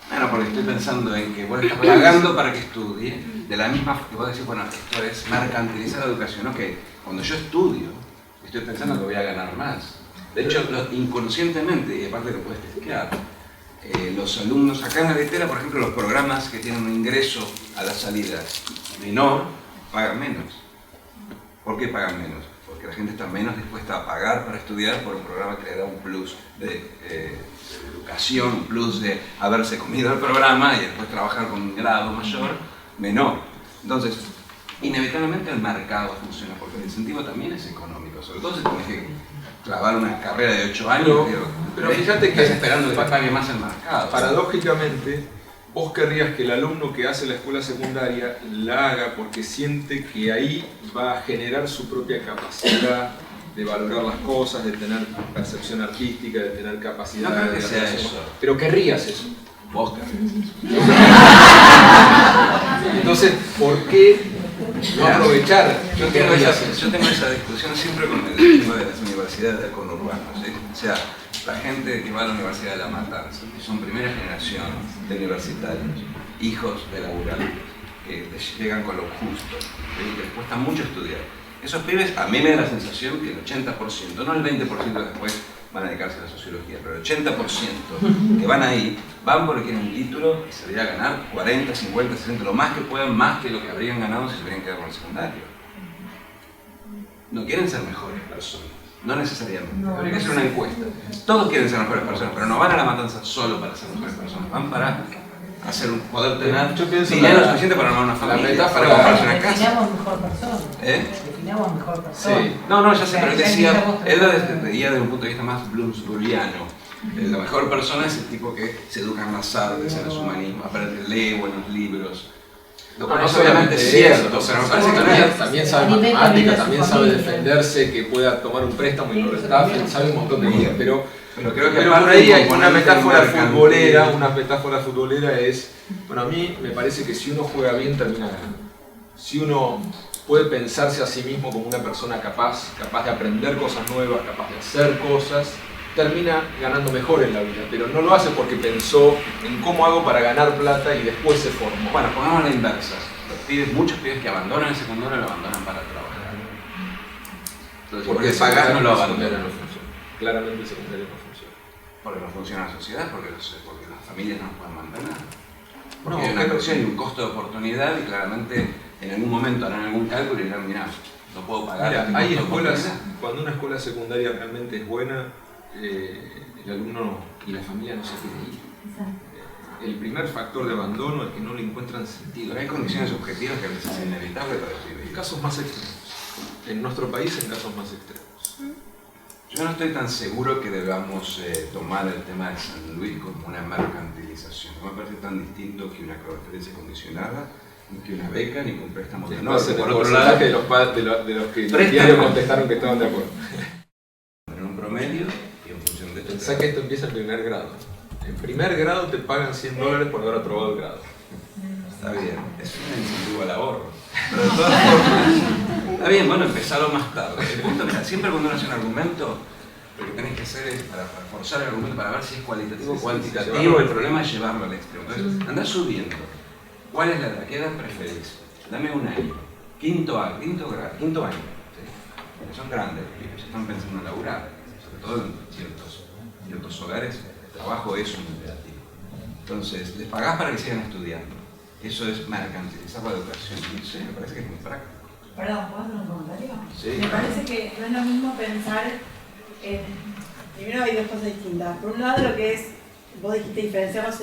Speaker 3: Bueno, porque estoy pensando en que vos estás pagando para que estudie, de la misma que vos decís, bueno, esto es mercantilizar la educación, ¿no? Que cuando yo estudio, estoy pensando que voy a ganar más. De hecho, inconscientemente, y aparte lo puedes testear, los alumnos, acá en la litera, por ejemplo, los programas que tienen un ingreso a la salida menor, pagan menos. ¿Por qué pagan menos? Porque la gente está menos dispuesta a pagar para estudiar por un programa que le da un plus de educación, un plus de haberse comido el programa y después trabajar con un grado mayor, menor. Entonces, inevitablemente el mercado funciona, porque el incentivo también es económico, sobre todo si tenés que clavar una carrera de 8 años.
Speaker 2: Pero fíjate que
Speaker 3: estás esperando que te pague más el mercado.
Speaker 2: Paradójicamente, vos querrías que el alumno que hace la escuela secundaria la haga porque siente que ahí va a generar su propia capacidad de valorar las cosas, de tener percepción artística, de tener capacidad
Speaker 3: No creo
Speaker 2: de
Speaker 3: que sea
Speaker 2: relación.
Speaker 3: eso.
Speaker 2: Pero querrías eso.
Speaker 3: Vos querrías.
Speaker 2: Entonces, ¿por qué no aprovechar?
Speaker 3: Yo tengo esa discusión siempre con el tema de las universidades de conurbanos. O sea, la gente que va a la Universidad de La Matanza, que son primera generación de universitarios, hijos de laburantes, que llegan con lo justo, que les cuesta mucho estudiar. Esos pibes, a mí me da la sensación que el 80%, no el 20% después van a dedicarse a la sociología, pero el 80% que van ahí, van porque quieren un título y se debería ganar 40, 50, 60, lo más que puedan, más que lo que habrían ganado si se hubieran quedado con el secundario. No quieren ser mejores personas, no necesariamente. Habría que hacer una encuesta. Todos quieren ser mejores personas, pero no van a La Matanza solo para ser mejores personas, van para poder tener dinero suficiente para armar una familia, para comprarse una casa.
Speaker 4: Definamos mejor persona. Definamos mejor persona.
Speaker 2: Sí.
Speaker 3: No, ya sé, pero él decía, él lo veía desde un punto de vista más bloomsburiano. La mejor persona es el tipo que se educa en las artes, en los humanismos, aprende, lee buenos libros. Lo cual no es obviamente cierto, pero me parece que
Speaker 2: también sabe matemática, también sabe defenderse, que pueda tomar un préstamo y no lo estafen, sabe un montón de cosas, pero
Speaker 3: creo que
Speaker 2: por ahí hay una metáfora futbolera es, bueno, a mí me parece que si uno juega bien termina ganando. Si uno puede pensarse a sí mismo como una persona capaz de aprender cosas nuevas, capaz de hacer cosas, termina ganando mejor en la vida, pero no lo hace porque pensó en cómo hago para ganar plata y después se formó.
Speaker 3: Bueno, pongamos la inversa. Muchos pibes que abandonan el secundario lo abandonan para trabajar. Entonces,
Speaker 2: Porque
Speaker 3: el pagar no lo abandonan.
Speaker 2: no funciona. Claramente el secundario no funciona.
Speaker 3: Porque no funciona la sociedad, porque las familias no nos pueden mantener. Porque
Speaker 2: No,
Speaker 3: hay una presión y un costo de oportunidad y claramente en algún momento harán algún cálculo y dirán, mirá, no puedo pagar.
Speaker 2: Mira, hay escuelas, cuando una escuela secundaria realmente es buena, el alumno y la familia no se quiere ir. El primer factor de abandono es que no le encuentran sentido.
Speaker 3: Pero hay condiciones objetivas que a veces es inevitable para
Speaker 2: En
Speaker 3: vivir.
Speaker 2: casos más extremos. En nuestro país, en casos más extremos.
Speaker 3: Yo no estoy tan seguro que debamos tomar el tema de San Luis como una mercantilización. No me parece tan distinto que una transferencia condicionada, ni que una beca, ni que un préstamo de honor.
Speaker 2: Por otro lado, de los que el diario contestaron que estaban de acuerdo.
Speaker 3: En un promedio y en función de esto.
Speaker 2: Pensá que esto empieza en primer grado. En primer grado te pagan $100 por haber aprobado el grado.
Speaker 3: Está bien, es un incentivo al ahorro. Pero de todas formas, está bien, bueno, empezarlo más tarde. El punto es que siempre cuando uno hace un argumento, lo que tenés que hacer es para forzar el argumento para ver si es cualitativo o cuantitativo. El problema es llevarlo al extremo. Entonces, andá subiendo. ¿Cuál es la edad? ¿Qué edad preferís? Dame un año. Quinto año. ¿Sí? Porque son grandes, ya están pensando en laburar. Sobre todo en ciertos hogares, el trabajo es un imperativo. Entonces, les pagás para que sigan estudiando. Eso es mercantilizar la educación. No sé, me parece que es muy práctico.
Speaker 4: Perdón, ¿puedo hacer un comentario?
Speaker 3: Sí.
Speaker 5: Me parece que no es lo mismo pensar en... Primero hay dos cosas distintas. Por un lado, lo que es, vos dijiste, diferenciar los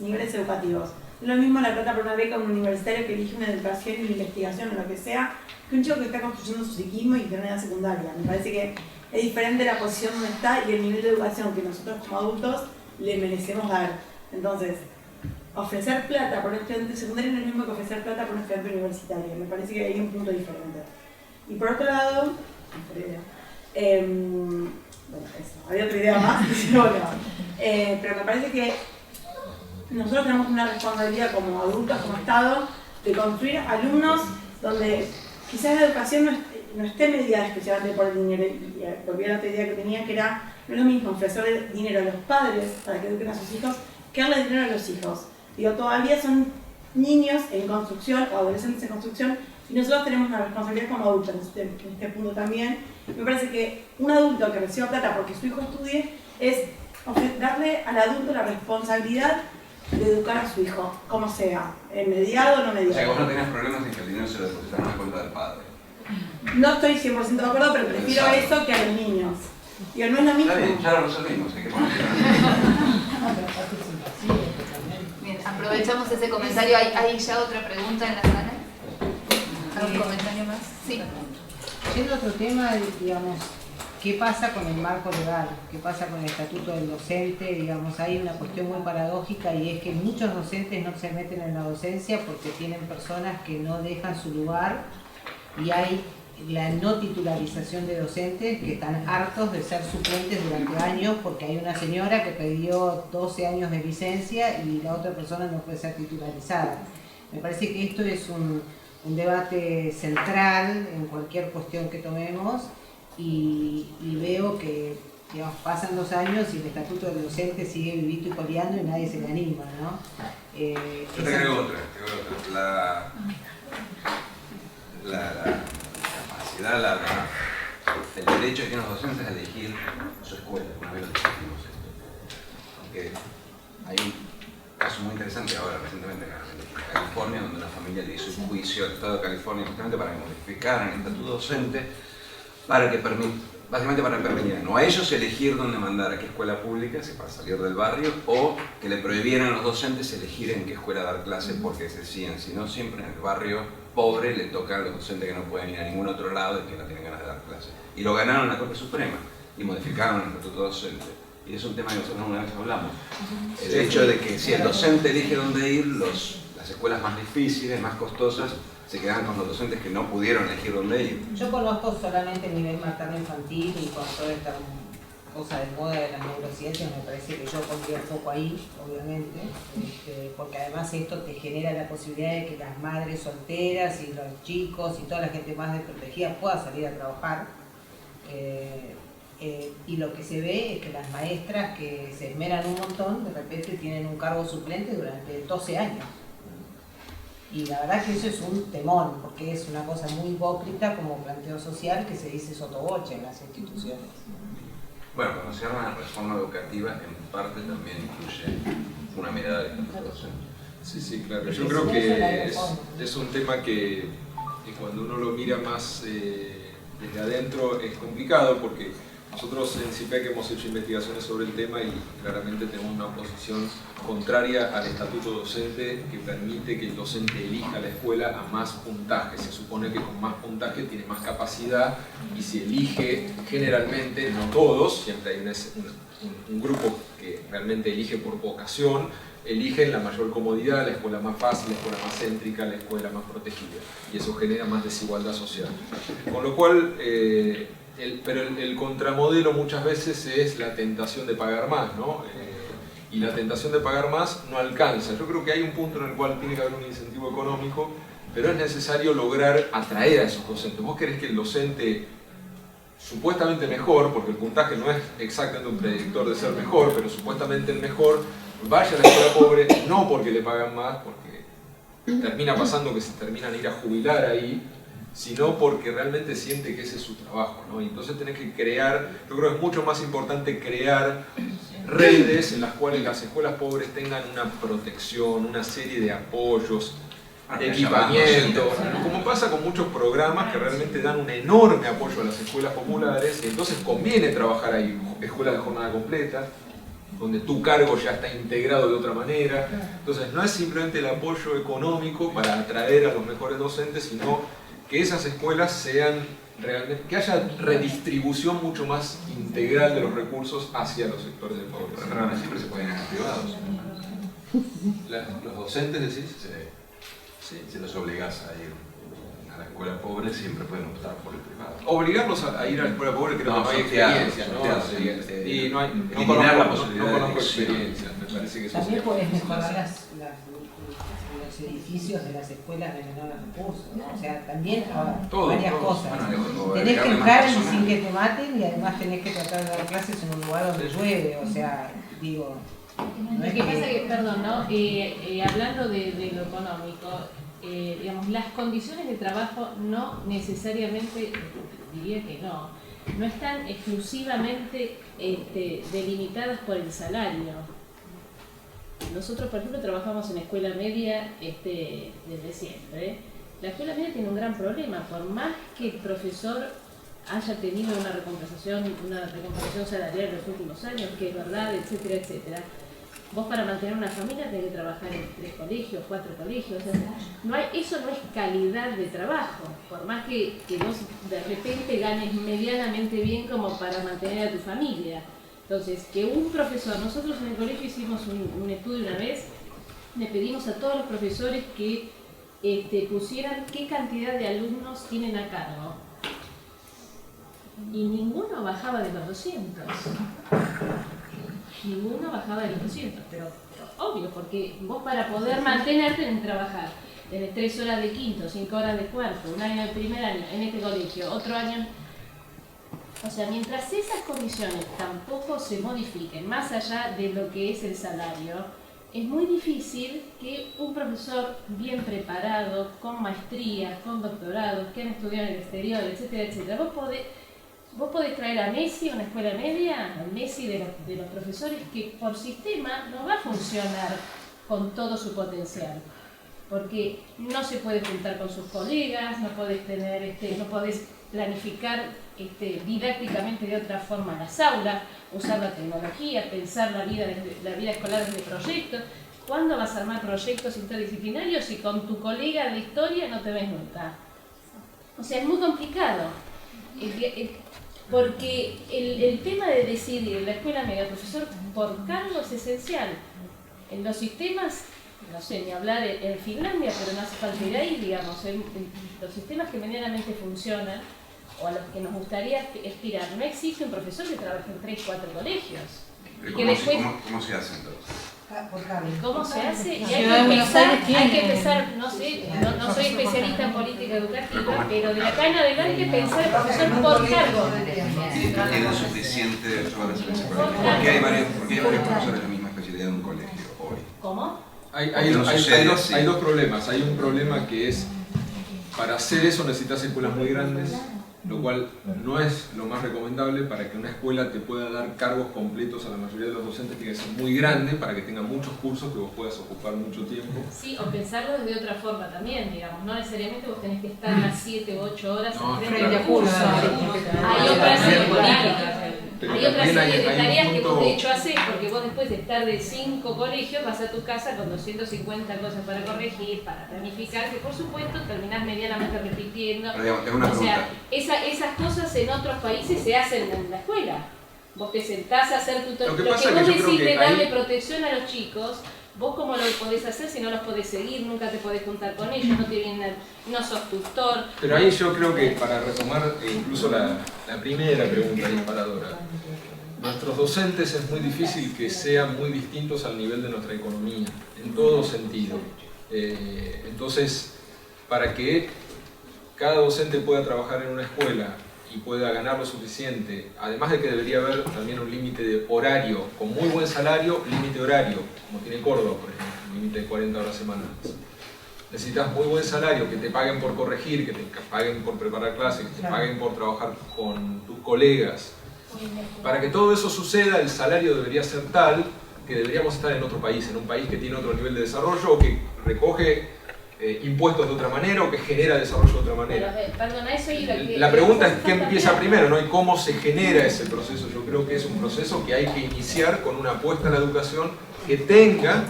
Speaker 5: niveles educativos. No es lo mismo la plata por una beca a un universitario que elige una educación y una investigación o lo que sea, que un chico que está construyendo su psiquismo y que tiene una secundaria. Me parece que es diferente la posición donde está y el nivel de educación que nosotros como adultos le merecemos dar. Entonces, ofrecer plata por un estudiante secundario no es lo mismo que ofrecer plata por un estudiante universitario. Me parece que hay un punto diferente. Y por otro lado, bueno, eso, había otra idea más, pero me parece que nosotros tenemos una responsabilidad como adultos, como Estado, de construir alumnos donde quizás la educación no esté medida exclusivamente por el dinero. Y volví a la otra idea que tenía, que era, no es lo mismo ofrecer dinero a los padres para que eduquen a sus hijos que darle dinero a los hijos. Digo, todavía son niños en construcción o adolescentes en construcción y nosotros tenemos una responsabilidad como adultos en este punto también. Me parece que un adulto que reciba plata porque su hijo estudie es darle al adulto la responsabilidad de educar a su hijo, como sea, mediado o no mediado.
Speaker 3: O sea, que vos no tenés problemas en que el dinero se lo depositan en la cuenta del padre.
Speaker 5: No estoy 100% de acuerdo, pero prefiero eso que a los niños. Digo, no es lo mismo.
Speaker 3: Está bien, ya lo resolvimos, hay que ponerlo.
Speaker 1: Bien, aprovechamos ese comentario. ¿Hay ya otra pregunta en la sala? ¿Algún comentario más? Sí.
Speaker 4: Yendo a otro tema, digamos, ¿qué pasa con el marco legal? ¿Qué pasa con el estatuto del docente? Digamos, hay una cuestión muy paradójica y es que muchos docentes no se meten en la docencia porque tienen personas que no dejan su lugar y hay la no titularización de docentes que están hartos de ser suplentes durante años porque hay una señora que pidió 12 años de licencia y la otra persona no puede ser titularizada. Me parece que esto es un debate central en cualquier cuestión que tomemos y veo que, digamos, pasan 2 años y el estatuto del docente sigue vivito y coleando y nadie se le anima, ¿no?
Speaker 3: Yo te agrego otra. La capacidad, el derecho que tienen los docentes a elegir su escuela, una vez lo discutimos esto. Aunque hay un caso muy interesante ahora, recientemente en California, donde una familia le hizo un juicio al Estado de California justamente para que modificaran el estatuto docente para que básicamente para permitir no a ellos elegir dónde mandar, a qué escuela pública, si para salir del barrio, o que le prohibieran a los docentes elegir en qué escuela dar clases porque se decían, si no siempre en el barrio pobre le toca a los docentes que no pueden ir a ningún otro lado y que no tienen ganas de dar clases. Y lo ganaron en la Corte Suprema y modificaron el estatuto docente. Y es un tema que nosotros una vez hablamos. El hecho de que si el docente elige dónde ir, las escuelas más difíciles, más costosas, se quedan con los docentes que no pudieron elegir dónde ir.
Speaker 4: Yo conozco solamente el nivel materno infantil y con toda esta cosa de moda de las neurociencias me parece que yo pondría un poco ahí, obviamente, porque además esto te genera la posibilidad de que las madres solteras y los chicos y toda la gente más desprotegida pueda salir a trabajar. Y lo que se ve es que las maestras que se esmeran un montón, de repente tienen un cargo suplente durante 12 años. Y la verdad que eso es un temor, porque es una cosa muy hipócrita como planteo social que se dice sotoboche en las instituciones.
Speaker 3: Bueno, cuando se habla de reforma educativa, en parte también incluye una mirada del estatuto docente.
Speaker 2: Sí, claro. Yo creo que es un tema que cuando uno lo mira más desde adentro es complicado porque nosotros en CIPEC hemos hecho investigaciones sobre el tema y claramente tenemos una posición contraria al estatuto docente que permite que el docente elija la escuela a más puntaje. Se supone que con más puntaje tiene más capacidad y si elige generalmente, no todos, siempre hay un grupo que realmente elige por vocación, eligen la mayor comodidad, la escuela más fácil, la escuela más céntrica, la escuela más protegida y eso genera más desigualdad social. Con lo cual, pero el contramodelo muchas veces es la tentación de pagar más, ¿no? Y la tentación de pagar más no alcanza. Yo creo que hay un punto en el cual tiene que haber un incentivo económico, pero es necesario lograr atraer a esos docentes. Vos querés que el docente supuestamente mejor, porque el puntaje no es exactamente un predictor de ser mejor, pero supuestamente el mejor, vaya a la escuela pobre, no porque le pagan más, porque termina pasando que se terminan a ir a jubilar ahí, sino porque realmente siente que ese es su trabajo, ¿no? Y entonces tenés que crear, yo creo que es mucho más importante crear redes en las cuales las escuelas pobres tengan una protección, una serie de apoyos, equipamiento, como pasa con muchos programas que realmente dan un enorme apoyo a las escuelas populares y entonces conviene trabajar ahí, escuelas de jornada completa, donde tu cargo ya está integrado de otra manera. Entonces no es simplemente el apoyo económico para atraer a los mejores docentes, sino que esas escuelas sean realmente, que haya redistribución mucho más integral de los recursos hacia los sectores del pobre.
Speaker 3: Pero siempre se pueden ir a privados.
Speaker 2: ¿Los docentes decís?
Speaker 3: Sí, si los obligás a ir a la escuela pobre, siempre pueden optar por el privado.
Speaker 2: Obligarlos a ir a la escuela pobre creo que no hay experiencia, ¿no? Y no conozco experiencias, me parece que eso
Speaker 4: también
Speaker 2: sería
Speaker 4: podés mejorar los edificios de las escuelas de menores recursos, ¿no? O sea, también varias cosas.
Speaker 3: Bueno,
Speaker 4: tenés que entrar sin que te maten y además tenés que tratar de dar clases en un lugar donde llueve, o sea, digo...
Speaker 6: Lo que pasa que, perdón, ¿no? Hablando de lo económico, digamos, las condiciones de trabajo no necesariamente, diría que no están exclusivamente delimitadas por el salario. Nosotros, por ejemplo, trabajamos en escuela media desde siempre. La escuela media tiene un gran problema, por más que el profesor haya tenido una recompensación salarial en los últimos años, que es verdad, etcétera, etcétera. Vos para mantener una familia tenés que trabajar en 3 colegios, 4 colegios. O sea, eso no es calidad de trabajo. Por más que vos de repente ganes medianamente bien como para mantener a tu familia. Entonces, que un profesor, nosotros en el colegio hicimos un estudio una vez, le pedimos a todos los profesores que pusieran qué cantidad de alumnos tienen a cargo. Y ninguno bajaba de los 200. Ninguno bajaba de los 200, pero obvio, porque vos para poder mantenerte tenés que trabajar. Tenés 3 horas de quinto, 5 horas de cuarto, un año de primer año en este colegio, otro año. O sea, mientras esas condiciones tampoco se modifiquen, más allá de lo que es el salario, es muy difícil que un profesor bien preparado, con maestría, con doctorado, que han estudiado en el exterior, etcétera, etcétera, vos podés traer a Messi a una escuela media, al Messi de los profesores, que por sistema no va a funcionar con todo su potencial. Porque no se puede juntar con sus colegas, no podés tener, no podés planificar didácticamente de otra forma las aulas, usar la tecnología, pensar la vida escolar desde proyectos. ¿Cuándo vas a armar proyectos interdisciplinarios si con tu colega de historia no te ves nunca? O sea, es muy complicado. Porque el tema de decidir en la escuela media profesor por cargo es esencial. En los sistemas, no sé ni hablar en Finlandia, pero no hace falta ir ahí, digamos, en los sistemas que medianamente funcionan, o a los que nos gustaría aspirar, no existe un profesor que trabaje en 3, 4 colegios.
Speaker 3: ¿Cómo se hace entonces?
Speaker 6: ¿Cómo se hace? Y hay que empezar, no sé, no soy especialista en política educativa, pero de acá en adelante pensar el profesor por cargo.
Speaker 3: ¿Tienen suficiente horas en ese colegio? ¿Por qué hay varios profesores de la misma especialidad en un colegio hoy?
Speaker 6: ¿Cómo?
Speaker 2: Hay dos problemas. Hay un problema que es, para hacer eso necesitas escuelas muy grandes, lo cual no es lo más recomendable. Para que una escuela te pueda dar cargos completos a la mayoría de los docentes tiene que ser muy grande para que tenga muchos cursos que vos puedas ocupar mucho tiempo.
Speaker 6: Sí, o pensarlo de otra forma también, digamos, no necesariamente vos tenés que estar las 7 u 8 horas frente a curso. Hay otras políticas. Hay otra serie de tareas que vos de hecho hacés, porque vos después de estar de 5 colegios vas a tu casa con 250 cosas para corregir, para planificar, que por supuesto terminás medianamente repitiendo.
Speaker 3: O
Speaker 6: sea, esas cosas en otros países se hacen en la escuela. Vos te sentás a hacer tutoriales. Lo que vos decís de darle protección a los chicos, vos cómo lo podés hacer si no los podés seguir, nunca te podés juntar con ellos, no sos tutor.
Speaker 2: Pero ahí yo creo que, para retomar incluso la primera pregunta disparadora, nuestros docentes es muy difícil que sean muy distintos al nivel de nuestra economía, en todo sentido. Entonces, para que cada docente pueda trabajar en una escuela y pueda ganar lo suficiente, además de que debería haber también un límite de horario, con muy buen salario, límite horario, como tiene Córdoba, por ejemplo, un límite de 40 horas semanales. Necesitas muy buen salario, que te paguen por corregir, que te paguen por preparar clases, que te paguen por trabajar con tus colegas. Para que todo eso suceda, el salario debería ser tal que deberíamos estar en otro país, en un país que tiene otro nivel de desarrollo, o que recoge impuestos de otra manera, o que genera desarrollo de otra manera.
Speaker 6: Pero, perdona, eso iba que
Speaker 2: la pregunta es qué empieza primero, ¿no? Y cómo se genera ese proceso. Yo creo que es un proceso que hay que iniciar con una apuesta a la educación que tenga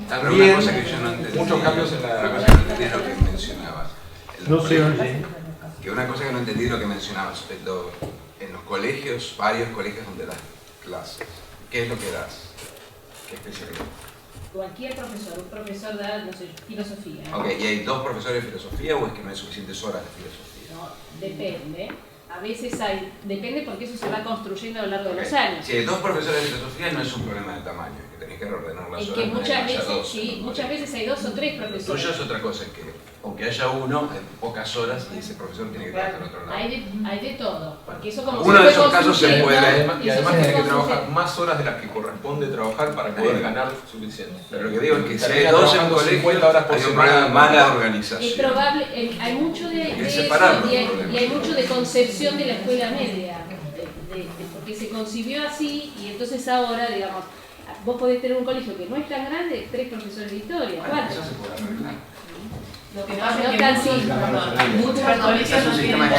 Speaker 2: también
Speaker 3: cosa que yo no entendí,
Speaker 2: muchos cambios en la...
Speaker 3: Una cosa que no entendí es lo que mencionabas.
Speaker 7: No sé,
Speaker 3: Que una cosa que no entendí es lo que mencionabas. En los colegios, varios colegios donde das clases, ¿qué es lo que das? ¿Qué especialidad?
Speaker 6: Cualquier profesor, un profesor da, no sé, filosofía.
Speaker 3: Ok, ¿y hay 2 profesores de filosofía o es que no hay suficientes horas de filosofía?
Speaker 6: No, depende. A veces hay, depende porque eso se va construyendo a lo largo de los años.
Speaker 3: Si hay 2 profesores de filosofía no es un problema de tamaño, que tenés que reordenar las
Speaker 6: Es
Speaker 3: horas.
Speaker 6: que muchas veces hay 2 o 3
Speaker 3: El
Speaker 6: profesores.
Speaker 3: tuyo es otra cosa, es que aunque haya uno, en pocas horas, y ese profesor tiene que trabajar en otro lado.
Speaker 6: Hay de todo, porque eso como
Speaker 3: Uno de esos casos se puede,
Speaker 2: y además tiene que trabajar más horas de las que corresponde trabajar para poder ganar suficiente.
Speaker 3: Pero lo que digo es que si hay 2 en colegio, hay un problema de mala organización.
Speaker 6: Es probable, hay mucho de eso y hay mucho de concepción de la escuela media, porque se concibió así y entonces ahora, digamos, vos podés tener un colegio que no es tan grande, 3 profesores de historia, 4.
Speaker 3: Eso se puede arreglar.
Speaker 8: Lo que pasa es que
Speaker 5: muchos
Speaker 8: colegios no tienen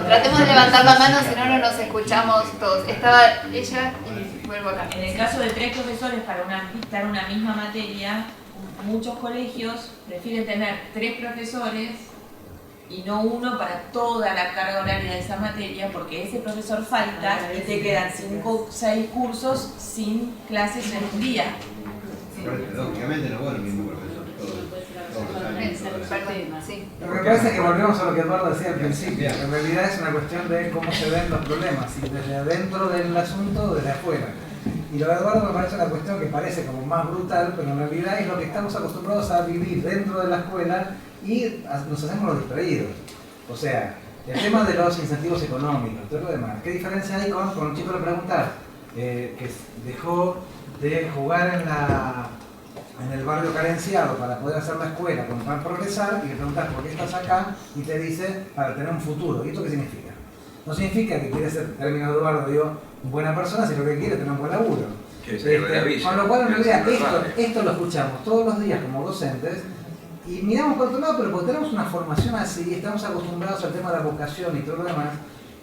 Speaker 1: Tratemos de levantar la mano, si no, no nos escuchamos todos. Estaba ella, vuelvo acá.
Speaker 8: En el caso de 3 profesores para dictar una misma materia, muchos colegios prefieren tener 3 profesores y no uno para toda la carga horaria de esa materia, porque ese profesor falta y te quedan 5 o 6 cursos sin clases en un día.
Speaker 7: Lógicamente no va el mismo profesor.
Speaker 1: Sí.
Speaker 9: Lo que pasa es que volvemos a lo que Eduardo decía al principio. En realidad es una cuestión de cómo se ven los problemas, si desde adentro del asunto o desde afuera. Y lo de Eduardo me parece una cuestión que parece como más brutal, pero en realidad es lo que estamos acostumbrados a vivir dentro de la escuela y nos hacemos los distraídos. O sea, el tema de los incentivos económicos, todo lo demás. ¿Qué diferencia hay con un chico le preguntas que dejó de jugar en el barrio carenciado para poder hacer la escuela, para progresar, y le preguntas por qué estás acá y te dice para tener un futuro? ¿Y esto qué significa? No significa que quiere ser, término Eduardo, digo, buena persona, sino que quiere tener un buen laburo. Con lo cual en realidad esto lo escuchamos todos los días como docentes y miramos por otro lado, pero porque tenemos una formación así, estamos acostumbrados al tema de la vocación y todo lo demás.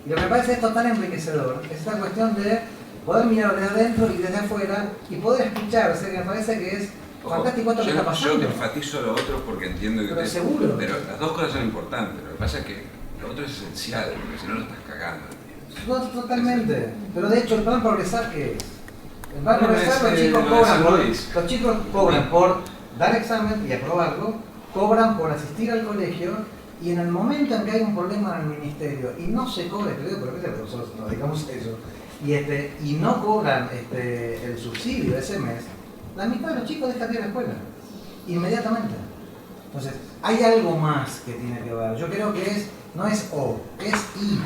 Speaker 9: Y lo que me parece esto tan enriquecedor es esta cuestión de poder mirar desde adentro y desde afuera y poder escuchar. O sea, que me parece que es fantástico esto que está pasando.
Speaker 3: Yo te enfatizo lo otro porque entiendo que...
Speaker 9: Pero
Speaker 3: las dos cosas son importantes. Lo que pasa es que lo otro es esencial, porque si no lo estás cagando.
Speaker 9: No, totalmente. Pero de hecho, el plan progresar, ¿qué es? El plan progresar, los chicos cobran por dar examen y aprobarlo, cobran por asistir al colegio, y en el momento en que hay un problema en el ministerio y no se cobra, pero nosotros nos dedicamos a eso, y no cobran el subsidio de ese mes, la mitad de los chicos dejan de ir a la escuela, inmediatamente. Entonces, hay algo más que tiene que ver. Yo creo que no es O, es I.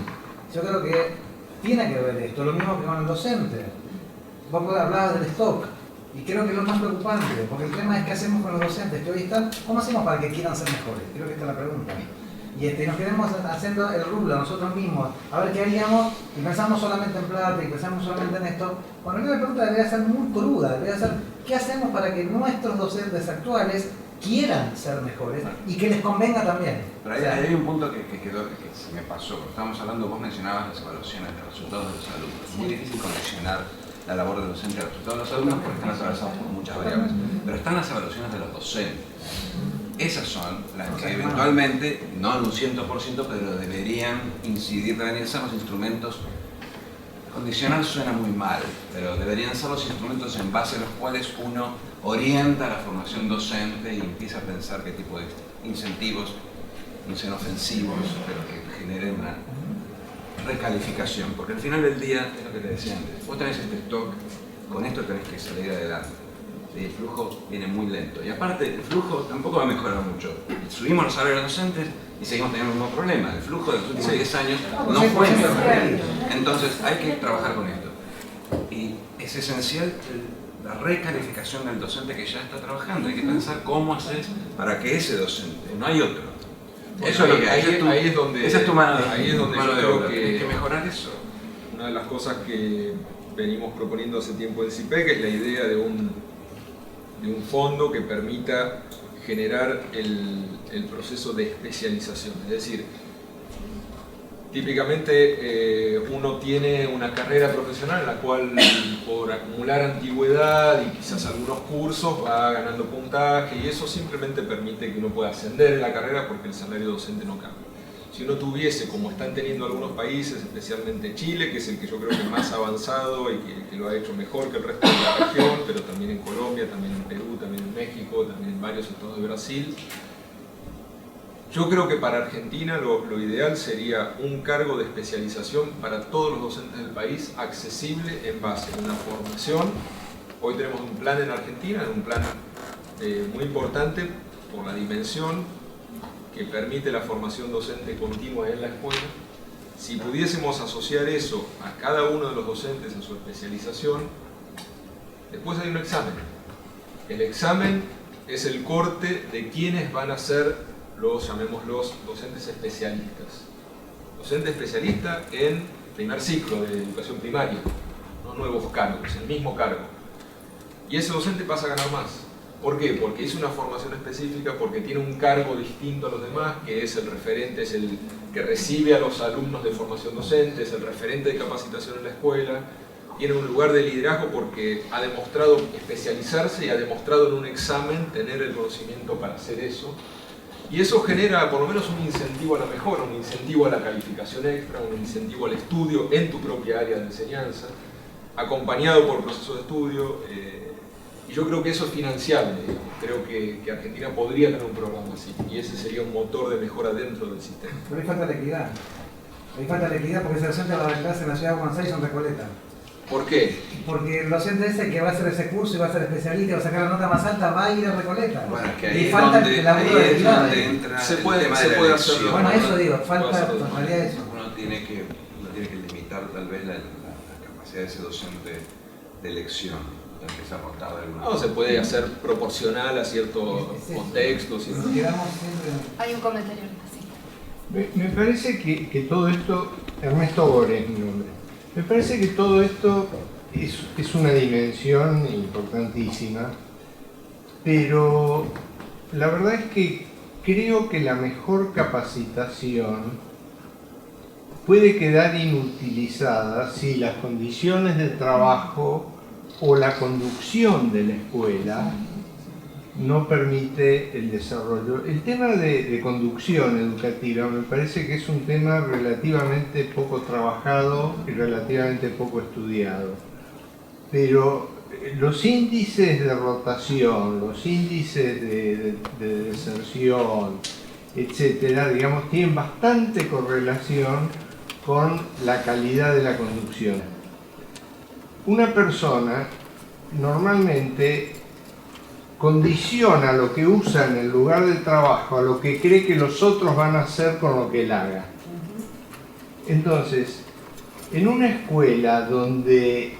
Speaker 9: Yo creo que tiene que ver esto, lo mismo que con el docente. Vos hablabas del stock, y creo que es lo más preocupante, porque el tema es qué hacemos con los docentes que hoy están, ¿cómo hacemos para que quieran ser mejores? Creo que esta es la pregunta. Y nos quedamos haciendo el rublo nosotros mismos, a ver qué haríamos, y pensamos solamente en plata, y pensamos solamente en esto. Bueno, la pregunta debería ser muy cruda, debería ser, ¿qué hacemos para que nuestros docentes actuales quieran ser mejores y que les convenga también?
Speaker 3: Pero hay un punto que quedó, que se me pasó, porque estábamos hablando, vos mencionabas las evaluaciones de resultados de los alumnos. Es muy difícil condicionar la labor del docente a los resultados de los alumnos porque están atravesados por muchas variables. Pero están las evaluaciones de los docentes. Esas son las que eventualmente, no en un 100%, pero deberían incidir, deberían ser los instrumentos. Condicionar suena muy mal, pero deberían ser los instrumentos en base a los cuales uno orienta la formación docente y empieza a pensar qué tipo de incentivos, no sean ofensivos, pero que generen una recalificación. Porque al final del día, es lo que te decía antes, vos tenés este stock, con esto tenés que salir adelante. El flujo viene muy lento. Y aparte, el flujo tampoco va a mejorar mucho. Subimos los salarios docentes y seguimos teniendo el mismo problema. El flujo de los últimos 10 años no fue mejor. Entonces hay que trabajar con esto. Y es esencial la recalificación del docente que ya está trabajando. Hay que pensar cómo hacer para que ese docente, no hay otro. Eso es lo que
Speaker 2: ahí es donde
Speaker 3: tu mano de
Speaker 2: yo
Speaker 3: obra.
Speaker 2: creo
Speaker 3: Hay que mejorar eso.
Speaker 2: Una de las cosas que venimos proponiendo hace tiempo en CIPEC es la idea de un fondo que permita generar el proceso de especialización. Es decir, típicamente uno tiene una carrera profesional en la cual por acumular antigüedad y quizás algunos cursos va ganando puntaje, y eso simplemente permite que uno pueda ascender en la carrera porque el salario docente no cambia. Si uno tuviese, como están teniendo algunos países, especialmente Chile, que es el que yo creo que más avanzado y que lo ha hecho mejor que el resto de la región, pero también en Colombia, también en Perú, también en México, también en varios estados de Brasil, yo creo que para Argentina lo ideal sería un cargo de especialización para todos los docentes del país, accesible en base a una formación. Hoy tenemos un plan en Argentina, un plan muy importante por la dimensión que permite la formación docente continua en la escuela. Si pudiésemos asociar eso a cada uno de los docentes en su especialización, después hay un examen. El examen es el corte de quiénes van a ser llamémoslos docentes especialistas. Docente especialista en primer ciclo de educación primaria, no nuevos cargos, el mismo cargo. Y ese docente pasa a ganar más. ¿Por qué? Porque hizo una formación específica, porque tiene un cargo distinto a los demás, que es el referente, es el que recibe a los alumnos de formación docente, es el referente de capacitación en la escuela, tiene un lugar de liderazgo porque ha demostrado especializarse y ha demostrado en un examen tener el conocimiento para hacer eso. Y eso genera por lo menos un incentivo a la mejora, un incentivo a la calificación extra, un incentivo al estudio en tu propia área de enseñanza, acompañado por procesos de estudio. Y yo creo que eso es financiable. Creo que Argentina podría tener un programa así. Y ese sería un motor de mejora dentro del sistema.
Speaker 9: Pero hay falta de equidad. Hay falta de equidad porque ese docente va a dar clase en la ciudad de Buenos Aires en Recoleta.
Speaker 2: ¿Por qué?
Speaker 9: Porque el docente ese que va a hacer ese curso y va a ser especialista y va a sacar la nota más alta va a ir a Recoleta.
Speaker 3: Bueno, es que
Speaker 9: y
Speaker 3: ahí
Speaker 9: falta
Speaker 3: donde,
Speaker 9: el laburo de equidad.
Speaker 3: donde entra
Speaker 2: se
Speaker 3: el
Speaker 2: puede,
Speaker 3: tema
Speaker 2: se
Speaker 3: de la
Speaker 2: puede
Speaker 3: elección.
Speaker 2: hacerlo.
Speaker 9: Bueno, eso digo, falta en realidad eso.
Speaker 3: Uno tiene que limitar tal vez la capacidad de ese docente de elección. Empieza a rotar de alguna
Speaker 2: No, se puede hacer proporcional a ciertos contextos.
Speaker 9: Nos quedamos siempre...
Speaker 1: Hay un comentario. Sí.
Speaker 10: Me parece que todo esto, Ernesto Gore es mi nombre, me parece que todo esto es una dimensión importantísima, pero la verdad es que creo que la mejor capacitación puede quedar inutilizada si las condiciones de trabajo o la conducción de la escuela no permite el desarrollo. El tema de conducción educativa me parece que es un tema relativamente poco trabajado y relativamente poco estudiado. Pero los índices de rotación, los índices de deserción, etcétera, digamos, tienen bastante correlación con la calidad de la conducción. Una persona normalmente condiciona lo que usa en el lugar de trabajo a lo que cree que los otros van a hacer con lo que él haga. Entonces, en una escuela donde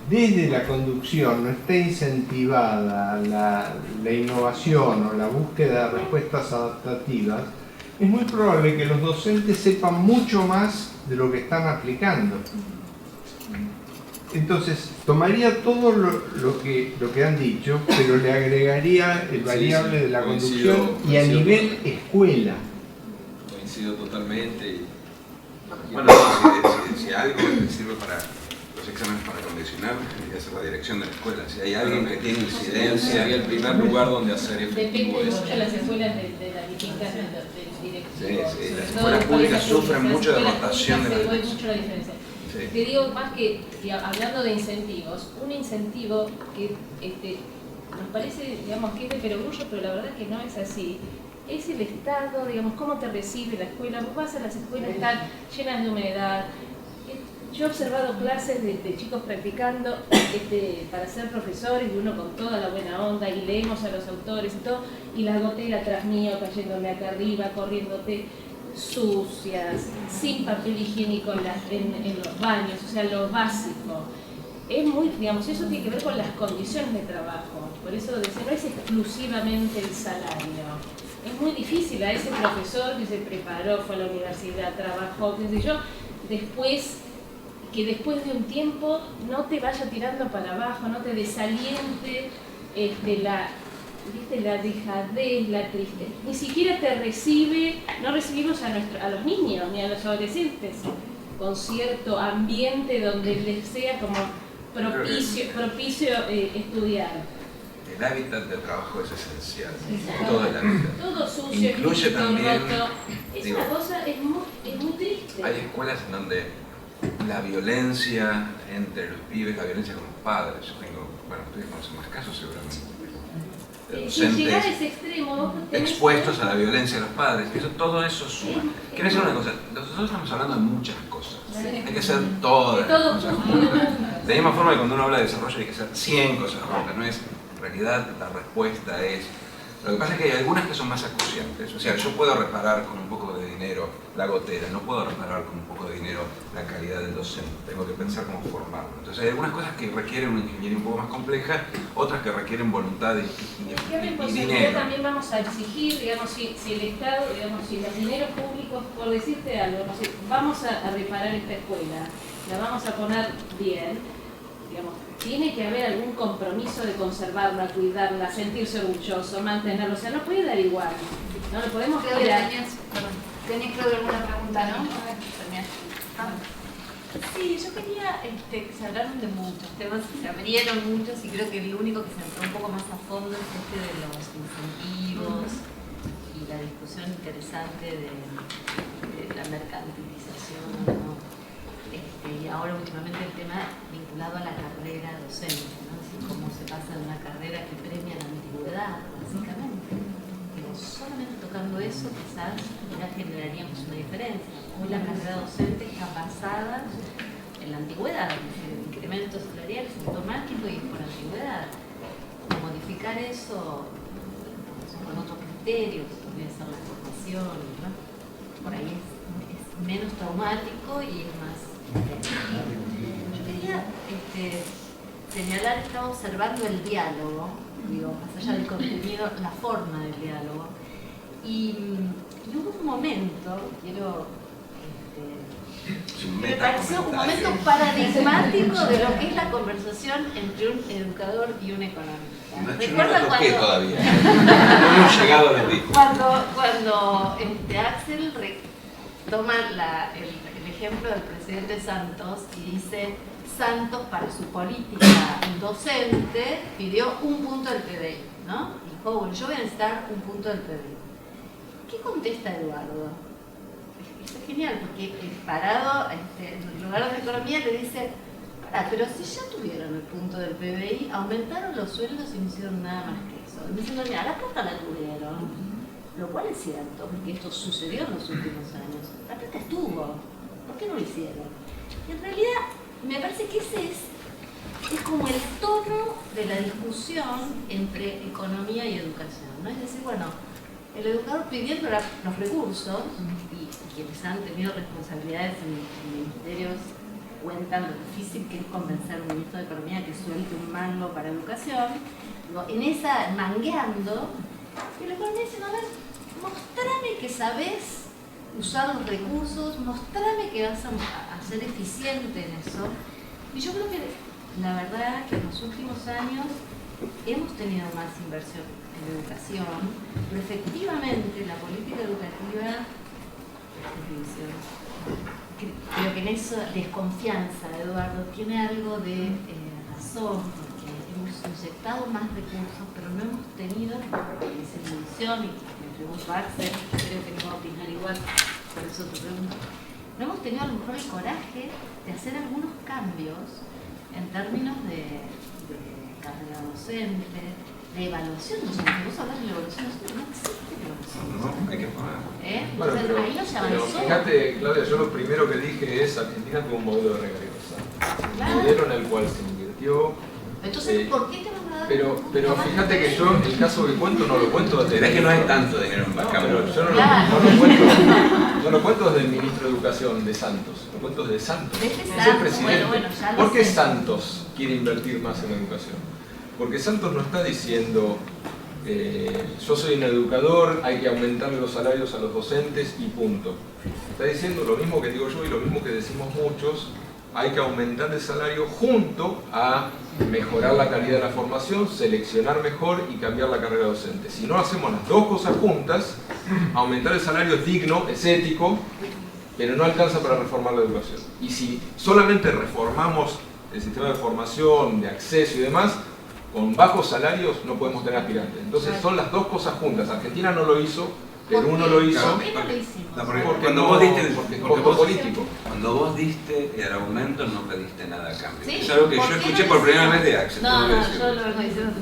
Speaker 10: desde la conducción no está incentivada la innovación o la búsqueda de respuestas adaptativas, es muy probable que los docentes sepan mucho más de lo que están aplicando. Entonces, tomaría todo lo que han dicho, pero le agregaría el variable de la conducción y a nivel escuela.
Speaker 2: Coincido totalmente.
Speaker 3: Bueno, si algo sirve para los exámenes para condicionar, es la dirección de la escuela. Si hay alguien que tiene incidencia...
Speaker 2: Sería el primer lugar donde hacer efectivo
Speaker 6: Depende
Speaker 2: eso.
Speaker 6: mucho de las escuelas de las distintas directivas.
Speaker 3: Sí, las escuelas públicas sufren mucho de rotación de la
Speaker 6: dirección. Mucho la diferencia.
Speaker 3: Sí.
Speaker 6: Te digo más que hablando de incentivos, un incentivo que nos parece, digamos, que es de perogrullo, pero la verdad es que no es así. Es el Estado, digamos, cómo te recibe la escuela. Vos vas a las escuelas, están llenas de humedad. Yo he observado clases de chicos practicando para ser profesores y uno con toda la buena onda y leemos a los autores y todo, y la gotera tras mío cayéndome acá arriba, corriéndote, sucias, sin papel higiénico en los baños, o sea, lo básico. Es muy, digamos, eso tiene que ver con las condiciones de trabajo. Por eso decía, no es exclusivamente el salario. Es muy difícil a ese profesor que se preparó, fue a la universidad, trabajó, qué sé yo, que después de un tiempo no te vaya tirando para abajo, no te desaliente la dejadez, la tristeza. Ni siquiera te recibe, no recibimos a los niños ni a los adolescentes con cierto ambiente donde les sea como propicio estudiar.
Speaker 3: El hábitat de trabajo es esencial, todo el hábitat.
Speaker 6: Todo sucio,
Speaker 3: incluye también,
Speaker 6: roto. Es una cosa, es muy triste.
Speaker 3: Hay escuelas en donde la violencia entre los pibes, la violencia con los padres, yo tengo, bueno, ustedes conocen más casos seguramente, de
Speaker 6: Si llegar a
Speaker 3: docentes
Speaker 6: ese extremo,
Speaker 3: expuestos a la violencia de los padres, todo eso suma. Quiero decir una cosa, nosotros estamos hablando de muchas cosas, hay que hacer todas las cosas juntas. De la misma forma que cuando uno habla de desarrollo hay que hacer 100 cosas juntas, no es, en realidad la respuesta es... Lo que pasa es que hay algunas que son más acuciantes, o sea, yo puedo reparar con un poco de dinero la gotera, no puedo reparar con un poco de dinero la calidad del docente, tengo que pensar cómo formarlo. Entonces hay algunas cosas que requieren una ingeniería un poco más compleja, otras que requieren voluntad
Speaker 6: ¿Qué
Speaker 3: y
Speaker 6: responsabilidad
Speaker 3: dinero.
Speaker 6: también vamos a exigir, digamos, si el Estado, digamos, si los dineros públicos, por decirte algo, no sé, vamos a reparar esta escuela, la vamos a poner bien, digamos, tiene que haber algún compromiso de conservarla, cuidarla, sentirse orgulloso, mantenerlo, o sea, no puede dar igual, no lo podemos
Speaker 1: Claudia,
Speaker 6: cuidar.
Speaker 1: tenías, Claudia, alguna pregunta, ¿no? A ver,
Speaker 11: Sí, yo quería que se hablaron de muchos temas, se abrieron muchos y creo que el único que se entró un poco más a fondo es de los incentivos y la discusión interesante de la mercantilización, ¿no? Y ahora últimamente el tema vinculado a la carrera docente, ¿no? Así como se pasa de una carrera que premia la antigüedad, básicamente. Pero solamente tocando eso quizás ya generaríamos una diferencia. Hoy la carrera docente está basada en la antigüedad, en el incremento salarial es automático y es por antigüedad. Modificar eso con otros criterios, podría ser la formación, ¿no? Por ahí es menos traumático y es más. Yo quería señalar que estaba observando el diálogo, digo, más allá del contenido, la forma del diálogo. Y hubo un momento, me pareció un momento paradigmático de lo que es la conversación entre un educador y un economista.
Speaker 3: ¿Recuerdan cuando todavía? No hemos llegado a la discusión.
Speaker 11: Cuando Axel toma el ejemplo del presidente Santos y dice: Santos para su política docente pidió un punto del PBI, ¿no? Dijo, bueno, yo voy a necesitar un punto del PBI. ¿Qué contesta Eduardo? Esto es genial, porque parado en el lugar de economía le dice: pero si ya tuvieron el punto del PBI, aumentaron los sueldos y no hicieron nada más que eso. Y me dicen, mira, la plata la tuvieron, lo cual es cierto, porque esto sucedió en los últimos años. La plata estuvo, ¿por qué no lo hicieron? Y en realidad, me parece que ese es como el tono de la discusión entre economía y educación, ¿no? Es decir, bueno, el educador pidiendo los recursos, y quienes han tenido responsabilidades en ministerios cuentan lo difícil que es convencer al ministro de Economía que suelte un mango para educación, en esa mangueando, y el economista dice: a ver, mostrame que sabés usar los recursos, mostrame que vas a ser eficiente en eso. Y yo creo que la verdad que en los últimos años hemos tenido más inversión en educación, pero efectivamente la política educativa, creo que en esa desconfianza, Eduardo, tiene algo de razón, porque hemos inyectado más recursos, pero no hemos tenido esa ilusión, y me pregunto a Axel, creo que no va a opinar igual, por eso te pregunto, no hemos tenido a lo mejor el coraje de hacer algunos cambios en términos de carrera docente, de evaluación docente. Vos hablas de la evaluación docente, no existe la evaluación docente.
Speaker 3: No, hay que poner.
Speaker 2: Bueno,
Speaker 11: entonces, ahí no se avanzó.
Speaker 2: Pero fíjate, Claudia, yo lo primero que dije es: Argentina tuvo un modelo de regreso. Un modelo en el cual se invirtió.
Speaker 11: Entonces, ¿por qué te van a dar?
Speaker 2: Pero fíjate que yo el caso que cuento no lo cuento desde...
Speaker 3: Es que no hay tanto dinero en vaca,
Speaker 2: pero yo no lo cuento desde el ministro de Educación de Santos, lo cuento desde Santos.
Speaker 11: Desde
Speaker 2: Es
Speaker 11: Santos,
Speaker 2: el presidente.
Speaker 11: bueno, ya lo
Speaker 2: ¿Por qué
Speaker 11: sé.
Speaker 2: Santos quiere invertir más en educación? Porque Santos no está diciendo: yo soy un educador, hay que aumentarle los salarios a los docentes y punto. Está diciendo lo mismo que digo yo y lo mismo que decimos muchos: hay que aumentar el salario junto a mejorar la calidad de la formación, seleccionar mejor y cambiar la carrera docente. Si no hacemos las dos cosas juntas, aumentar el salario es digno, es ético, pero no alcanza para reformar la educación. Y si solamente reformamos el sistema de formación, de acceso y demás, con bajos salarios no podemos tener aspirantes. Entonces son las dos cosas juntas. Argentina no lo hizo, Perú no lo hizo.
Speaker 11: ¿Por qué no lo hicimos?
Speaker 2: Porque
Speaker 3: cuando
Speaker 2: no,
Speaker 3: vos diste el
Speaker 2: porque
Speaker 3: costo
Speaker 2: político.
Speaker 3: Cuando vos diste el aumento no pediste nada a cambio.
Speaker 11: Sí,
Speaker 3: Es algo que yo
Speaker 11: ¿por qué
Speaker 3: escuché
Speaker 11: no
Speaker 3: por
Speaker 11: lo
Speaker 3: primera
Speaker 11: hicimos?
Speaker 3: vez de Axel.
Speaker 11: No,
Speaker 3: tengo que decirlo.
Speaker 11: yo lo vengo diciendo.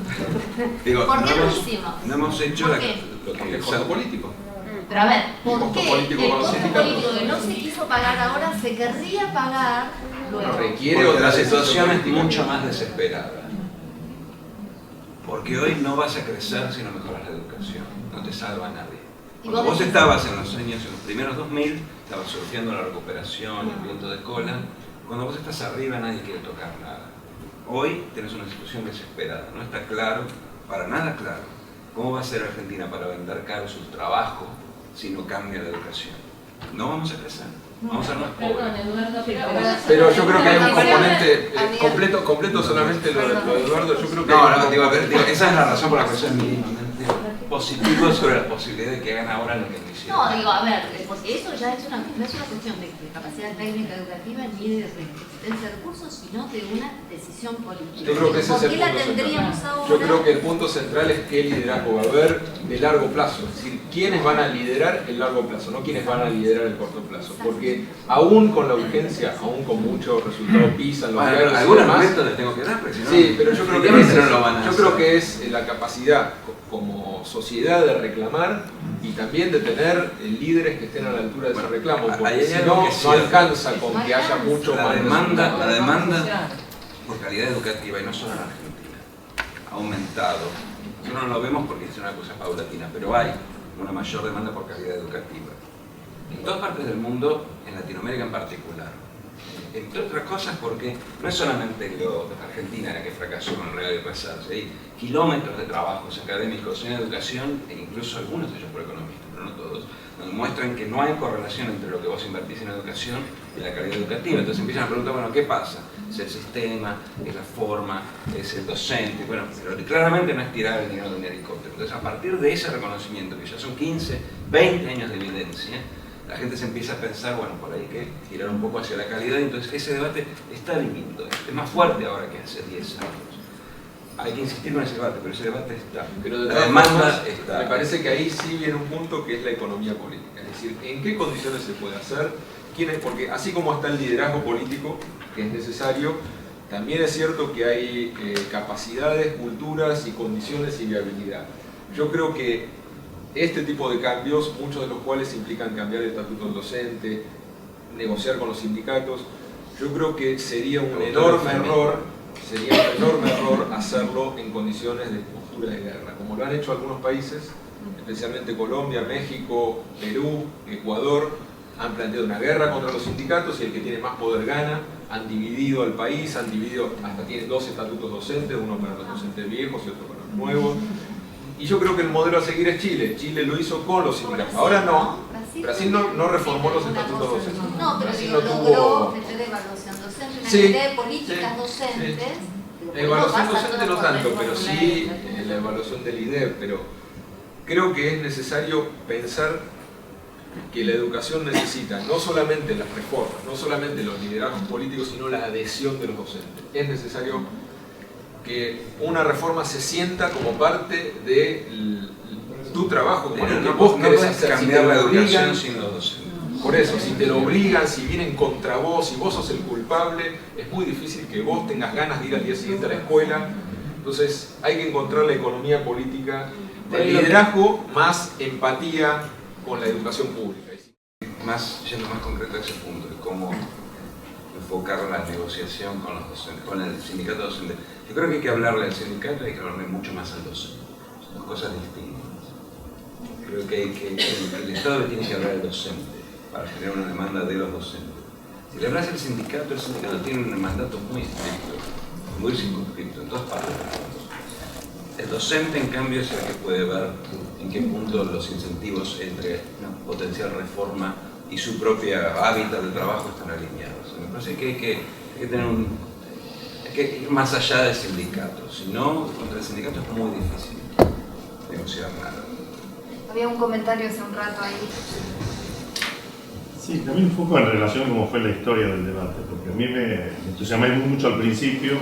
Speaker 3: Digo,
Speaker 11: ¿Por qué
Speaker 3: no
Speaker 11: lo
Speaker 3: hemos-
Speaker 11: hicimos?
Speaker 3: No hemos hecho
Speaker 11: ¿Por
Speaker 3: lo
Speaker 11: qué?
Speaker 3: que
Speaker 2: El costo político.
Speaker 11: Pero a ver, ¿por
Speaker 2: costo
Speaker 11: qué
Speaker 2: político
Speaker 11: el
Speaker 2: para los
Speaker 11: costo
Speaker 2: sindicatos.
Speaker 11: político que no se quiso pagar ahora se querría pagar luego?
Speaker 2: Requiere
Speaker 3: Porque
Speaker 2: otra
Speaker 3: la situación es
Speaker 2: política.
Speaker 3: mucho más desesperada. Porque hoy no vas a crecer si no mejoras la educación. No te salva nadie. Cuando vos estabas en los primeros 2000, estabas surgiendo la recuperación, el viento de cola. Cuando vos estás arriba nadie quiere tocar nada. Hoy tenés una situación desesperada. No está claro, para nada claro, cómo va a ser Argentina para vender caro su trabajo si no cambia la educación. No vamos a crecer. Vamos a ser más pobres.
Speaker 6: Perdón, Eduardo,
Speaker 2: Pero yo creo que hay un componente completo solamente lo de Eduardo. Yo creo que
Speaker 3: No, digo, esa es la razón por la que soy mínimamente positivo sobre la posibilidad de que hagan ahora lo que no hicieron.
Speaker 11: No, digo, a ver, porque eso ya es una, no es una cuestión de capacidad técnica educativa ni de existencia de recursos, sino de una decisión política.
Speaker 2: Yo creo que ese es el punto central. Yo creo que el punto central es qué liderazgo va a haber de largo plazo. Es decir, quiénes van a liderar el largo plazo, no quiénes van a liderar el corto plazo. Porque aún con la urgencia, aún con muchos resultados PISA, los
Speaker 3: algunos momentos les tengo que dar, porque si no,
Speaker 2: sí, pero yo creo que
Speaker 3: no lo van a hacer.
Speaker 2: Yo creo que es la capacidad como sociedad de reclamar y también de tener líderes que estén a la altura de ese reclamo, porque si no, no alcanza con que haya mucho
Speaker 3: la
Speaker 2: más
Speaker 3: demanda por calidad educativa, y no solo en Argentina, ha aumentado. Nosotros no lo vemos porque es una cosa paulatina, pero hay una mayor demanda por calidad educativa. En todas partes del mundo, en Latinoamérica en particular. Entre otras cosas porque no es solamente Argentina la que fracasó con el regalo y rezarse, hay kilómetros de trabajos académicos en educación, e incluso algunos de ellos por economistas, pero no todos, donde muestran que no hay correlación entre lo que vos invertís en educación y la calidad educativa. Entonces empiezan a preguntar, bueno, ¿qué pasa? ¿Es el sistema? ¿Es la forma? ¿Es el docente? Bueno, pero claramente no es tirar el dinero de un helicóptero. Entonces a partir de ese reconocimiento, que ya son 15, 20 años de evidencia, la gente se empieza a pensar, bueno, por ahí hay que tirar un poco hacia la calidad, y entonces ese debate está viniendo, es más fuerte ahora que hace 10 años. Hay que insistir con ese debate, pero ese debate está.
Speaker 2: Pero de todas formas, me parece que ahí sí viene un punto que es la economía política, es decir, ¿en qué condiciones se puede hacer? Porque así como está el liderazgo político, que es necesario, también es cierto que hay capacidades, culturas y condiciones y viabilidad. Yo creo que este tipo de cambios, muchos de los cuales implican cambiar el estatuto del docente, negociar con los sindicatos, yo creo que sería un enorme error hacerlo en condiciones de postura de guerra, como lo han hecho algunos países, especialmente Colombia, México, Perú, Ecuador, han planteado una guerra contra los sindicatos y el que tiene más poder gana, han dividido al país, hasta tienen 2 estatutos docentes, uno para los docentes viejos y otro para los nuevos. Y yo creo que el modelo a seguir es Chile. Chile lo hizo con los sindicatos. Ahora no. Brasil no reformó los estatutos docentes.
Speaker 11: No, pero digo, logró meter evaluación docente, una serie de políticas docentes.
Speaker 2: Evaluación docente no tanto, pero sí la evaluación del IDEB. Pero creo que es necesario pensar que la educación necesita no solamente las reformas, no solamente los liderazgos políticos, sino la adhesión de los docentes. Es necesario que una reforma se sienta como parte de tu trabajo, como lo que vos querés hacer.
Speaker 3: Cambiar la educación sin los docentes.
Speaker 2: Por eso, si te lo obligan, si vienen contra vos, si vos sos el culpable, es muy difícil que vos tengas ganas de ir al día siguiente a la escuela. Entonces hay que encontrar la economía política del liderazgo más empatía con la educación pública.
Speaker 3: Yendo más concreto a ese punto, de cómo enfocar la negociación con los docentes, con el sindicato docente. Yo creo que hay que hablarle al sindicato y hay que hablarle mucho más al docente. Son dos cosas distintas. Creo que el Estado le tiene que hablar al docente para generar una demanda de los docentes. Si le hablas al sindicato, el sindicato tiene un mandato muy estricto, muy circunscrito en todas partes del mundo. El docente, en cambio, es el que puede ver en qué punto los incentivos entre una potencial reforma y su propia hábitat de trabajo están alineados. Me parece que hay que tener hay que ir más allá del sindicato. Si no, contra el sindicato es muy difícil negociar nada.
Speaker 1: Había un comentario hace un rato ahí.
Speaker 12: Sí, también un poco en relación a cómo fue la historia del debate, porque a mí me entusiasmé mucho al principio.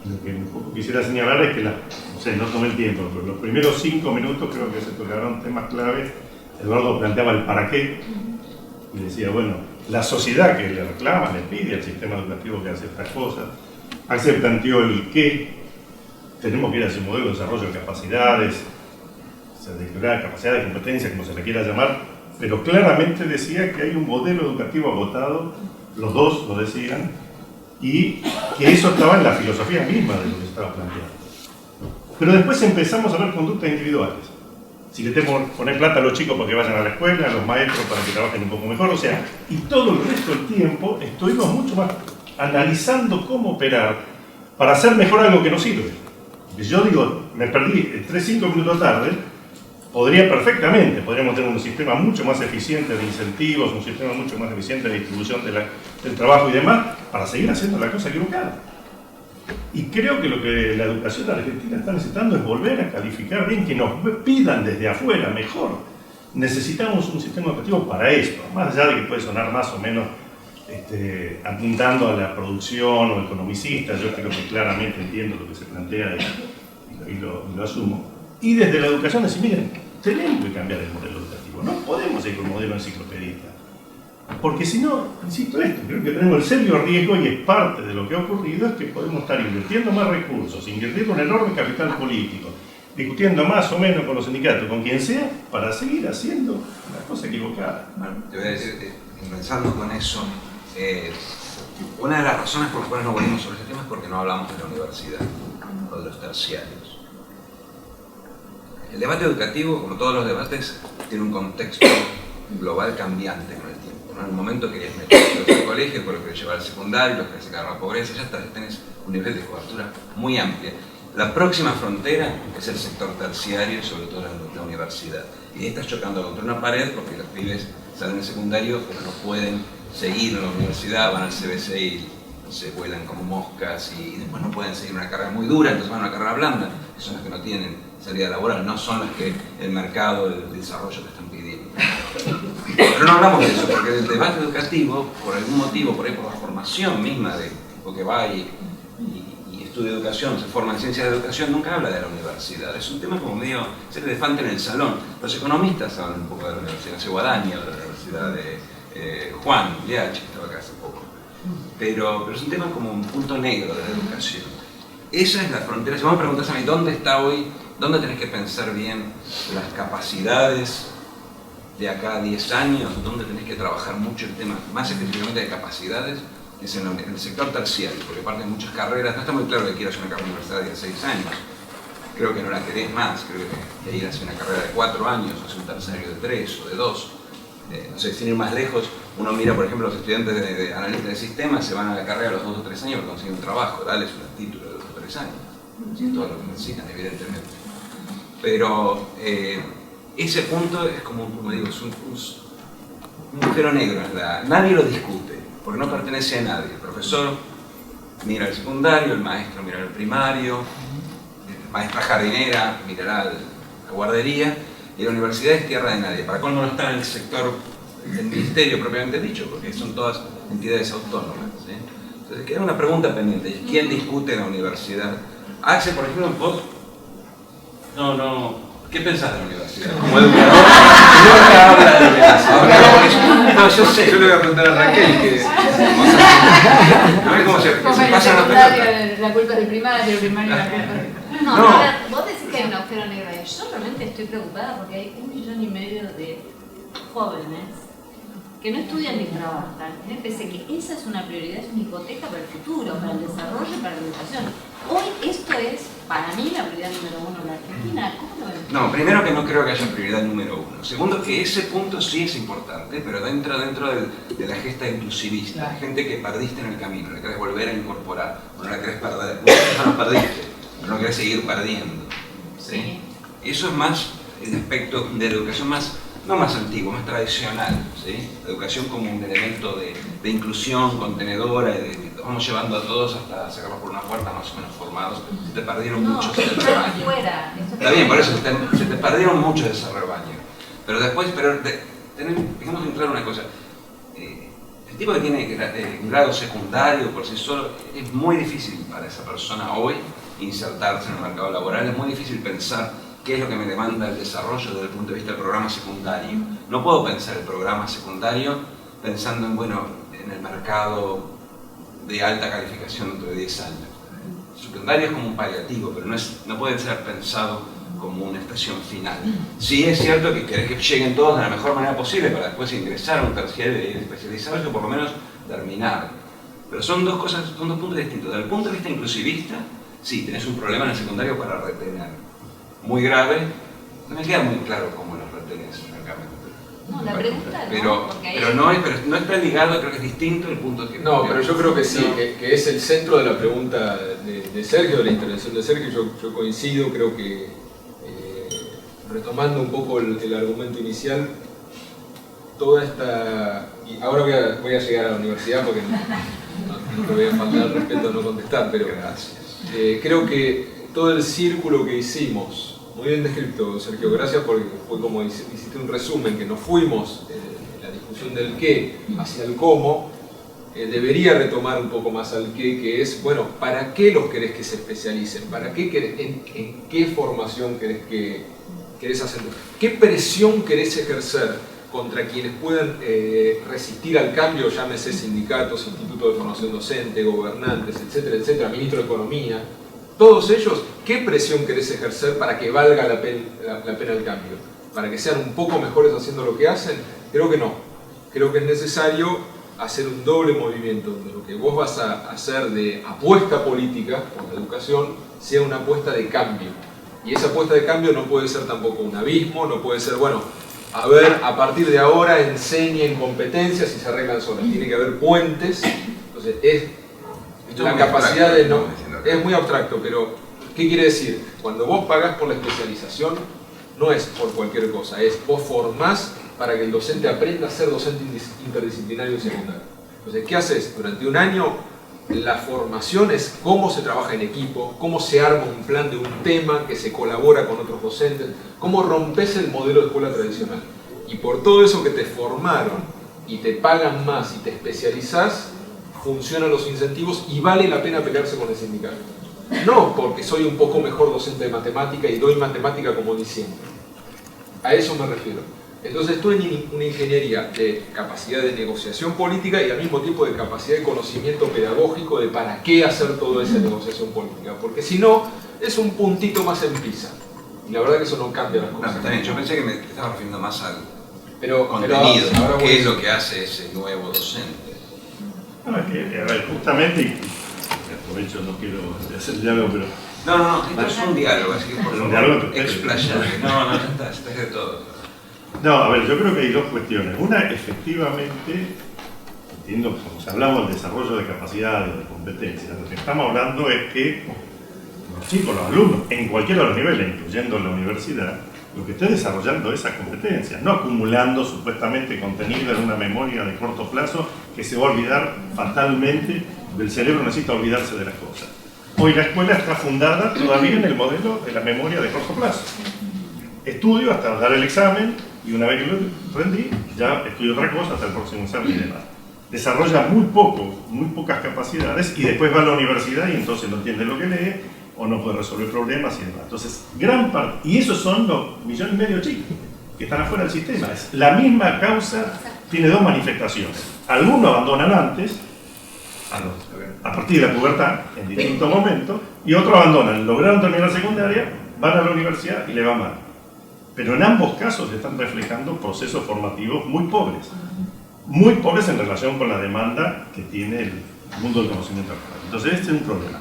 Speaker 12: Lo que un poco quisiera señalar es que, no tomé el tiempo, pero los primeros 5 minutos creo que se tocaron temas claves. Eduardo planteaba el para qué y decía, bueno, la sociedad que le reclama, le pide al sistema educativo que hace estas cosas. Axel planteó el qué, tenemos que ir hacia un modelo de desarrollo de capacidades, de capacidades, competencias, como se le quiera llamar, pero claramente decía que hay un modelo educativo agotado, los dos lo decían, y que eso estaba en la filosofía misma de lo que se estaba planteando. Pero después empezamos a ver conductas individuales. Si le tengo que poner plata a los chicos para que vayan a la escuela, a los maestros para que trabajen un poco mejor, o sea, y todo el resto del tiempo estuvimos mucho más analizando cómo operar para hacer mejor algo que no sirve. Yo digo, me perdí 3-5 minutos tarde, podríamos tener un sistema mucho más eficiente de incentivos, un sistema mucho más eficiente de distribución del trabajo y demás, para seguir haciendo la cosa equivocada. Y creo que lo que la educación argentina está necesitando es volver a calificar bien, que nos pidan desde afuera mejor. Necesitamos un sistema educativo para esto, más allá de que puede sonar más o menos apuntando a la producción o economicista. Yo creo que claramente entiendo lo que se plantea y lo asumo. Y desde la educación decir, miren, tenemos que cambiar el modelo educativo, no podemos ir con un modelo enciclopedista. Porque si no, insisto esto, creo que tenemos el serio riesgo, y es parte de lo que ha ocurrido, es que podemos estar invirtiendo más recursos, invirtiendo un enorme capital político, discutiendo más o menos con los sindicatos, con quien sea, para seguir haciendo una cosa equivocada.
Speaker 3: Bueno, te voy a decir, pensando con eso, una de las razones por las cuales no volvimos sobre este tema es porque no hablamos de la universidad o de los terciarios. El debate educativo, como todos los debates, tiene un contexto global cambiante con el tiempo. En un momento querías meter al colegio, por lo que llevar al secundario, los que se cargan la pobreza, ya tenés un nivel de cobertura muy amplio. La próxima frontera es el sector terciario, sobre todo la universidad. Y ahí estás chocando contra una pared porque los pibes salen del secundario pero no pueden seguir en la universidad, van al CBC y se vuelan como moscas y después no pueden seguir una carrera muy dura, entonces van a una carrera blanda, que son las que no tienen salida laboral, no son las que el mercado, el desarrollo te están pidiendo. Pero no hablamos de eso, porque el debate educativo, por algún motivo, por ahí por la formación misma de tipo que va y estudia educación, se forma en ciencias de educación, nunca habla de la universidad. Es un tema como medio, es el elefante en el salón. Los economistas hablan un poco de la universidad, de Guadaña, de la universidad de Juan Liach, que estaba acá hace poco. Pero es un tema como un punto negro de la educación. Esa es la frontera. Si vos me preguntás a mí, ¿dónde está hoy? ¿Dónde tenés que pensar bien las capacidades de acá a 10 años? ¿Dónde tenés que trabajar mucho el tema, más específicamente de capacidades? Es en el sector terciario, porque aparte de muchas carreras, no está muy claro que quieras una carrera universitaria de 6 años. Creo que no la querés más, creo que ir a hacer una carrera de 4 años, o hacer un terciario de 3 o de 2. No sé, sin ir más lejos, uno mira, por ejemplo, los estudiantes de analista de sistemas se van a la carrera a los 2 o 3 años para conseguir un trabajo, darles un título de 2 o 3 años. Sí, todo lo que necesitan, evidentemente. Pero ese punto es como digo, es un agujero negro. Nadie lo discute, porque no pertenece a nadie. El profesor mira al secundario, el maestro mira al primario, la maestra jardinera mirará la guardería, y la universidad es tierra de nadie. Para colmo no está en el sector del ministerio propiamente dicho, porque son todas entidades autónomas, ¿sí? Entonces queda una pregunta pendiente: ¿quién discute en la universidad? Axel, por ejemplo, vos ¿qué pensás de la universidad? Como educador, nunca habla de la universidad. No, yo sé. Yo le voy a preguntar a Raquel que... A ver cómo se pasa la pelota.
Speaker 1: La culpa es del primario, el primario la culpa.
Speaker 11: No, a ver, vos decís que hay un agujero negro ahí. Yo realmente estoy preocupada porque hay 1,5 millones de jóvenes que no estudian ni trabajan. Pensé que esa es una prioridad, es una hipoteca para el futuro, para el desarrollo y para la educación. Hoy esto es, para mí, la prioridad número 1 de la Argentina. ¿Cómo lo ves?
Speaker 3: No, primero que no creo que haya prioridad número 1. Segundo, que ese punto sí es importante, pero dentro de la gesta inclusivista. Claro. Gente que perdiste en el camino, la querés volver a incorporar, o no la querés perder. No la perdiste, pero no querés seguir perdiendo. ¿Sí? Eso es más el aspecto de la educación no más antiguo, más tradicional, ¿sí? La educación como un elemento de inclusión contenedora, vamos llevando a todos hasta sacarlos por una puerta más o menos formados. Se te perdieron muchos de ese rebaño. Está bien, por eso se te perdieron muchos de ese rebaño. Pero después, dejemos en claro una cosa. El tipo que tiene un grado secundario por sí solo, es muy difícil para esa persona hoy insertarse en el mercado laboral, es muy difícil pensar qué es lo que me demanda el desarrollo desde el punto de vista del programa secundario. No puedo pensar el programa secundario pensando en el mercado de alta calificación dentro de 10 años. El secundario es como un paliativo, pero no puede ser pensado como una estación final. Sí es cierto que querés que lleguen todos de la mejor manera posible para después ingresar a un terciario y especializarse o por lo menos terminar. Pero son dos puntos distintos. Desde el punto de vista inclusivista, sí, tenés un problema en el secundario para retener. Muy grave, no me queda muy claro cómo los retenés acá.
Speaker 11: No, la pregunta
Speaker 3: pero no está ligado, creo que es distinto el punto que...
Speaker 2: No, pero yo creo que sí, que es el centro de la pregunta de Sergio, de la intervención de Sergio. Yo coincido, creo que retomando un poco el argumento inicial, toda esta... Y ahora voy a llegar a la universidad porque no te voy a faltar el respeto de no contestar, pero...
Speaker 3: Gracias.
Speaker 2: Creo que todo el círculo que hicimos, muy bien descrito, Sergio, gracias porque fue como hiciste un resumen, que nos fuimos en la discusión del qué hacia el cómo, debería retomar un poco más al qué, que es, bueno, ¿para qué los querés que se especialicen? ¿Para qué en qué formación querés hacer? ¿Qué presión querés ejercer contra quienes puedan resistir al cambio, llámese sindicatos, institutos de formación docente, gobernantes, etcétera, etcétera, ministro de Economía? Todos ellos, ¿qué presión querés ejercer para que valga la pena el cambio? ¿Para que sean un poco mejores haciendo lo que hacen? Creo que no. Creo que es necesario hacer un doble movimiento, donde lo que vos vas a hacer de apuesta política por la educación sea una apuesta de cambio. Y esa apuesta de cambio no puede ser tampoco un abismo, no puede ser, bueno, a ver, a partir de ahora enseñen competencias y se arreglan solas. Tiene que haber puentes. Entonces, es la capacidad de no... Es muy abstracto, pero ¿qué quiere decir? Cuando vos pagás por la especialización, no es por cualquier cosa, es vos formás para que el docente aprenda a ser docente interdisciplinario y secundario. Entonces, ¿qué haces? Durante un año, la formación es cómo se trabaja en equipo, cómo se arma un plan de un tema, que se colabora con otros docentes, cómo rompes el modelo de escuela tradicional. Y por todo eso que te formaron y te pagan más y te especializás, funcionan los incentivos y vale la pena pelearse con el sindicato. No porque soy un poco mejor docente de matemática y doy matemática como diciembre. A eso me refiero. Entonces estoy en una ingeniería de capacidad de negociación política y al mismo tiempo de capacidad de conocimiento pedagógico de para qué hacer toda esa negociación política. Porque si no, es un puntito más en pizza. Y la verdad que eso no cambia las cosas.
Speaker 3: No, también, yo pensé que me estaba refiriendo más al
Speaker 2: contenido.
Speaker 3: Ahora ¿qué es lo que hace ese nuevo docente?
Speaker 12: No, es que, a ver, justamente, y aprovecho, no quiero hacer el diálogo, pero...
Speaker 3: No, esto es un diálogo, así que por favor, explayate. No, ya está de todo.
Speaker 12: No, a ver, yo creo que hay dos cuestiones. Una, efectivamente, entiendo, como si hablamos del desarrollo de capacidades, de competencias, lo que estamos hablando es que los chicos, los alumnos, en cualquiera de los niveles, incluyendo la universidad, lo que estén desarrollando es esa competencia, no acumulando supuestamente contenido en una memoria de corto plazo que se va a olvidar fatalmente, el cerebro necesita olvidarse de las cosas. Hoy la escuela está fundada todavía en el modelo de la memoria de corto plazo. Estudio hasta dar el examen y una vez que lo rendí, ya estudio otra cosa hasta el próximo examen y demás. Desarrolla muy pocas capacidades y después va a la universidad y entonces no entiende lo que lee o no puede resolver problemas y demás. Entonces, gran parte, y esos son los 1,5 millones de chicos que están afuera del sistema. Es la misma causa, tiene dos manifestaciones. Algunos abandonan antes, a partir de la pubertad, en distintos momentos, y otros abandonan, lograron terminar la secundaria, van a la universidad y le va mal. Pero en ambos casos están reflejando procesos formativos muy pobres en relación con la demanda que tiene el mundo del conocimiento actual. Entonces este es un problema.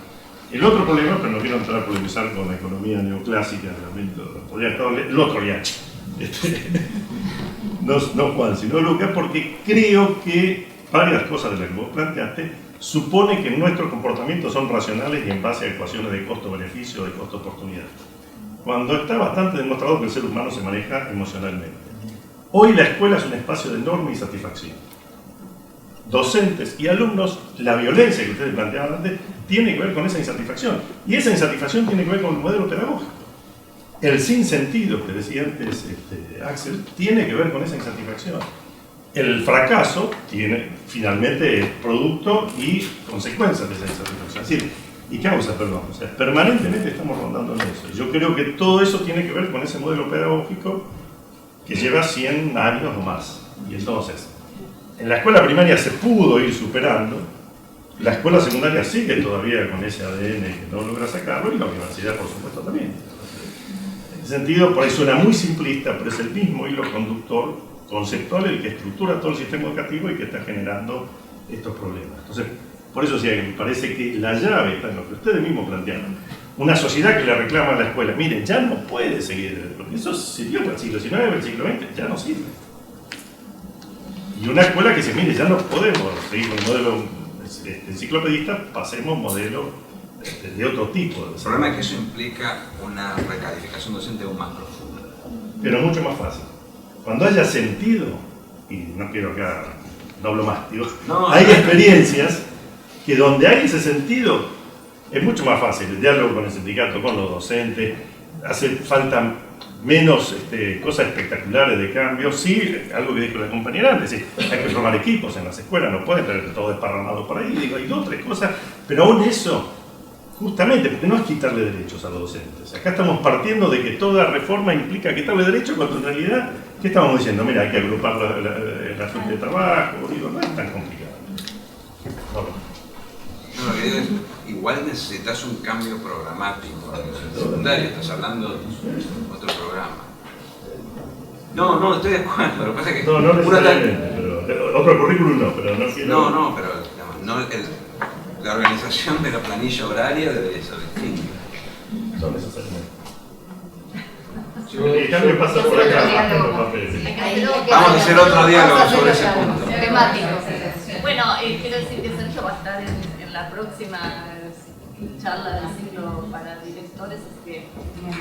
Speaker 12: El otro problema, pero no quiero entrar a polemizar con la economía neoclásica, podría estar el otro Liachi. No Juan, sino Lucas, porque creo que varias cosas de las que vos planteaste supone que nuestros comportamientos son racionales y en base a ecuaciones de costo-beneficio, de costo-oportunidad. Cuando está bastante demostrado que el ser humano se maneja emocionalmente. Hoy la escuela es un espacio de enorme insatisfacción. Docentes y alumnos, la violencia que ustedes planteaban antes, tiene que ver con esa insatisfacción. Y esa insatisfacción tiene que ver con el modelo pedagógico. El sinsentido que decía antes Axel, tiene que ver con esa insatisfacción. El fracaso tiene finalmente producto y consecuencias de esa insatisfacción. Es decir, y causa, perdón. O sea, permanentemente estamos rondando en eso. Yo creo que todo eso tiene que ver con ese modelo pedagógico que lleva 100 años o más. Y entonces, en la escuela primaria se pudo ir superando, la escuela secundaria sigue todavía con ese ADN que no logra sacarlo, y la universidad, por supuesto, también. En ese sentido, por ahí suena muy simplista, pero es el mismo hilo conductor conceptual el que estructura todo el sistema educativo y que está generando estos problemas. Entonces, por eso sí, me parece que la llave está en lo que ustedes mismos plantearon. Una sociedad que le reclama a la escuela, miren, ya no puede seguir, porque eso sirvió para el siglo XIX, para el siglo XX, ya no sirve. Y una escuela que dice, mire, ya no podemos seguir con el modelo enciclopedista, pasemos modelo de otro tipo.
Speaker 3: El problema es que eso implica una recalificación docente aún más profunda.
Speaker 12: Pero mucho más fácil. Cuando haya sentido, y no quiero que no hablo más, digo, hay experiencias que donde hay ese sentido, es mucho más fácil el diálogo con el sindicato, con los docentes, hace falta menos cosas espectaculares de cambio. Sí, algo que dijo la compañera antes, sí, hay que formar equipos en las escuelas, no pueden tener todo desparramado por ahí, digo, hay 2 o 3 cosas, pero aún eso, justamente, porque no es quitarle derechos a los docentes. Acá estamos partiendo de que toda reforma implica quitarle derechos, cuando en realidad, ¿qué estamos diciendo? Mira, hay que agrupar la gente de trabajo, digo, no es tan complicado.
Speaker 3: No, lo que digo es, igual necesitas un cambio programático en el secundario, estás hablando de otro programa. No, estoy de acuerdo, lo que pasa es que...
Speaker 12: No necesariamente, pero otro currículum no, pero no quiero...
Speaker 3: No, pero digamos, la organización de la planilla horaria debería ser distinta.
Speaker 12: No necesariamente. El cambio pasa por acá, por los papeles.
Speaker 3: Vamos a hacer otro diálogo sobre ese punto.
Speaker 11: Temático. Bueno, quiero decir que Sergio va a estar en la próxima charla del ciclo para directores, así que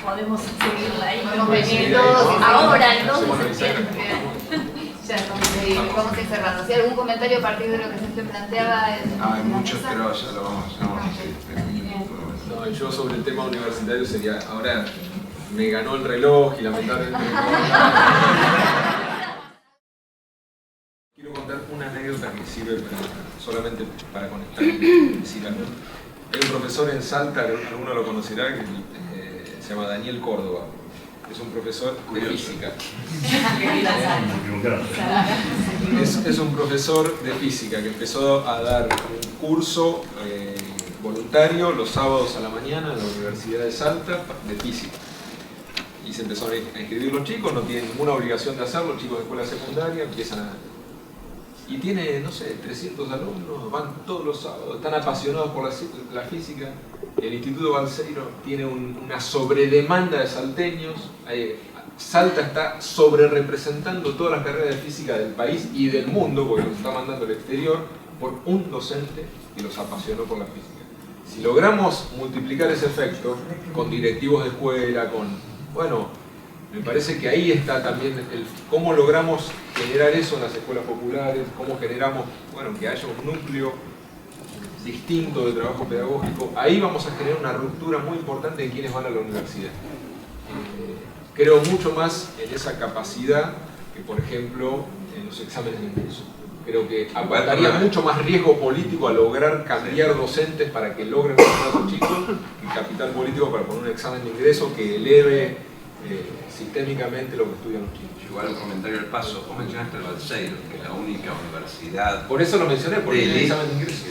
Speaker 11: podemos seguirla ahí.
Speaker 1: Podemos venir todos
Speaker 11: ahora, el 2 de septiembre.
Speaker 1: Ya, vamos a ir cerrando. ¿Sí? ¿Algún comentario a partir de lo que se planteaba?
Speaker 3: Hay muchos, pero ya lo vamos a decir.
Speaker 2: No, yo sobre el tema universitario sería, ahora me ganó el reloj y lamentablemente quiero contar una anécdota que sirve solamente para conectar y decir algo. Hay un profesor en Salta, alguno lo conocerá, que se llama Daniel Córdoba. Es un profesor de física. Es un profesor de física que empezó a dar un curso voluntario los sábados a la mañana en la Universidad de Salta de física. Y se empezaron a inscribir los chicos, no tienen ninguna obligación de hacerlo, los chicos de escuela secundaria empiezan a... Y tiene, no sé, 300 alumnos, van todos los sábados, están apasionados por la física. El Instituto Balseiro tiene una sobredemanda de salteños. Salta está sobrerepresentando todas las carreras de física del país y del mundo, porque los está mandando al exterior, por un docente que los apasionó por la física. Si logramos multiplicar ese efecto con directivos de escuela, bueno, me parece que ahí está también cómo logramos generar eso en las escuelas populares, cómo generamos, que haya un núcleo distinto de trabajo pedagógico. Ahí vamos a generar una ruptura muy importante de quienes van a la universidad. Creo mucho más en esa capacidad que, por ejemplo, en los exámenes de ingreso. Creo que aguantaría mucho más riesgo político a lograr cambiar docentes para que logren formar a los chicos y capital político para poner un examen de ingreso que eleve sistémicamente lo que estudian los chicos.
Speaker 3: Igual un comentario al paso, vos mencionaste el Balseiro, que es la única universidad...
Speaker 2: Por eso lo mencioné, porque tiene examen de ingreso.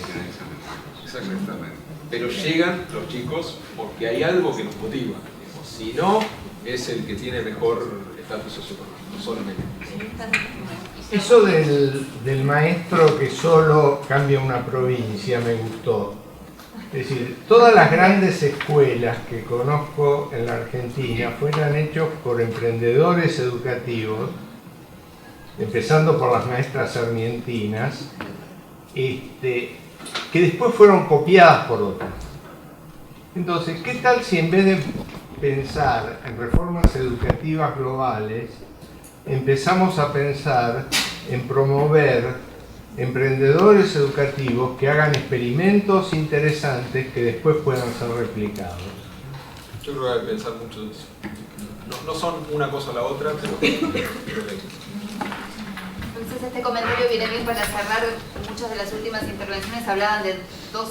Speaker 3: Exactamente.
Speaker 2: Pero llegan los chicos porque hay algo que los motiva. Si no, es el que tiene mejor estatus socioeconómico, solamente.
Speaker 10: Eso del maestro que solo cambia una provincia me gustó. Es decir, todas las grandes escuelas que conozco en la Argentina fueron hechos por emprendedores educativos, empezando por las maestras sarmientinas, que después fueron copiadas por otras. Entonces, ¿qué tal si en vez de pensar en reformas educativas globales, empezamos a pensar en promover emprendedores educativos que hagan experimentos interesantes que después puedan ser replicados?
Speaker 2: Yo creo que hay que pensar mucho de eso. No son una cosa o la otra, pero
Speaker 1: Entonces este comentario viene bien para cerrar. Muchas de las últimas intervenciones hablaban de 2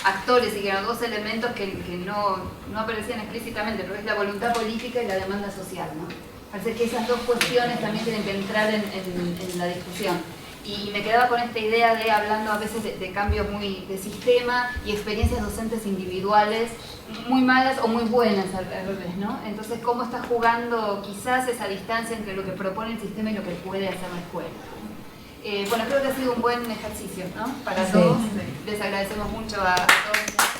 Speaker 1: actores y que eran 2 elementos que no aparecían explícitamente, pero es la voluntad política y la demanda social, ¿no? Parece que esas 2 cuestiones también tienen que entrar en la discusión. Y me quedaba con esta idea de, hablando a veces de cambios muy de sistema y experiencias docentes individuales muy malas o muy buenas al revés, ¿no? Entonces, ¿cómo está jugando quizás esa distancia entre lo que propone el sistema y lo que puede hacer la escuela? Bueno, creo que ha sido un buen ejercicio, ¿no? Para todos. Les agradecemos mucho a todos.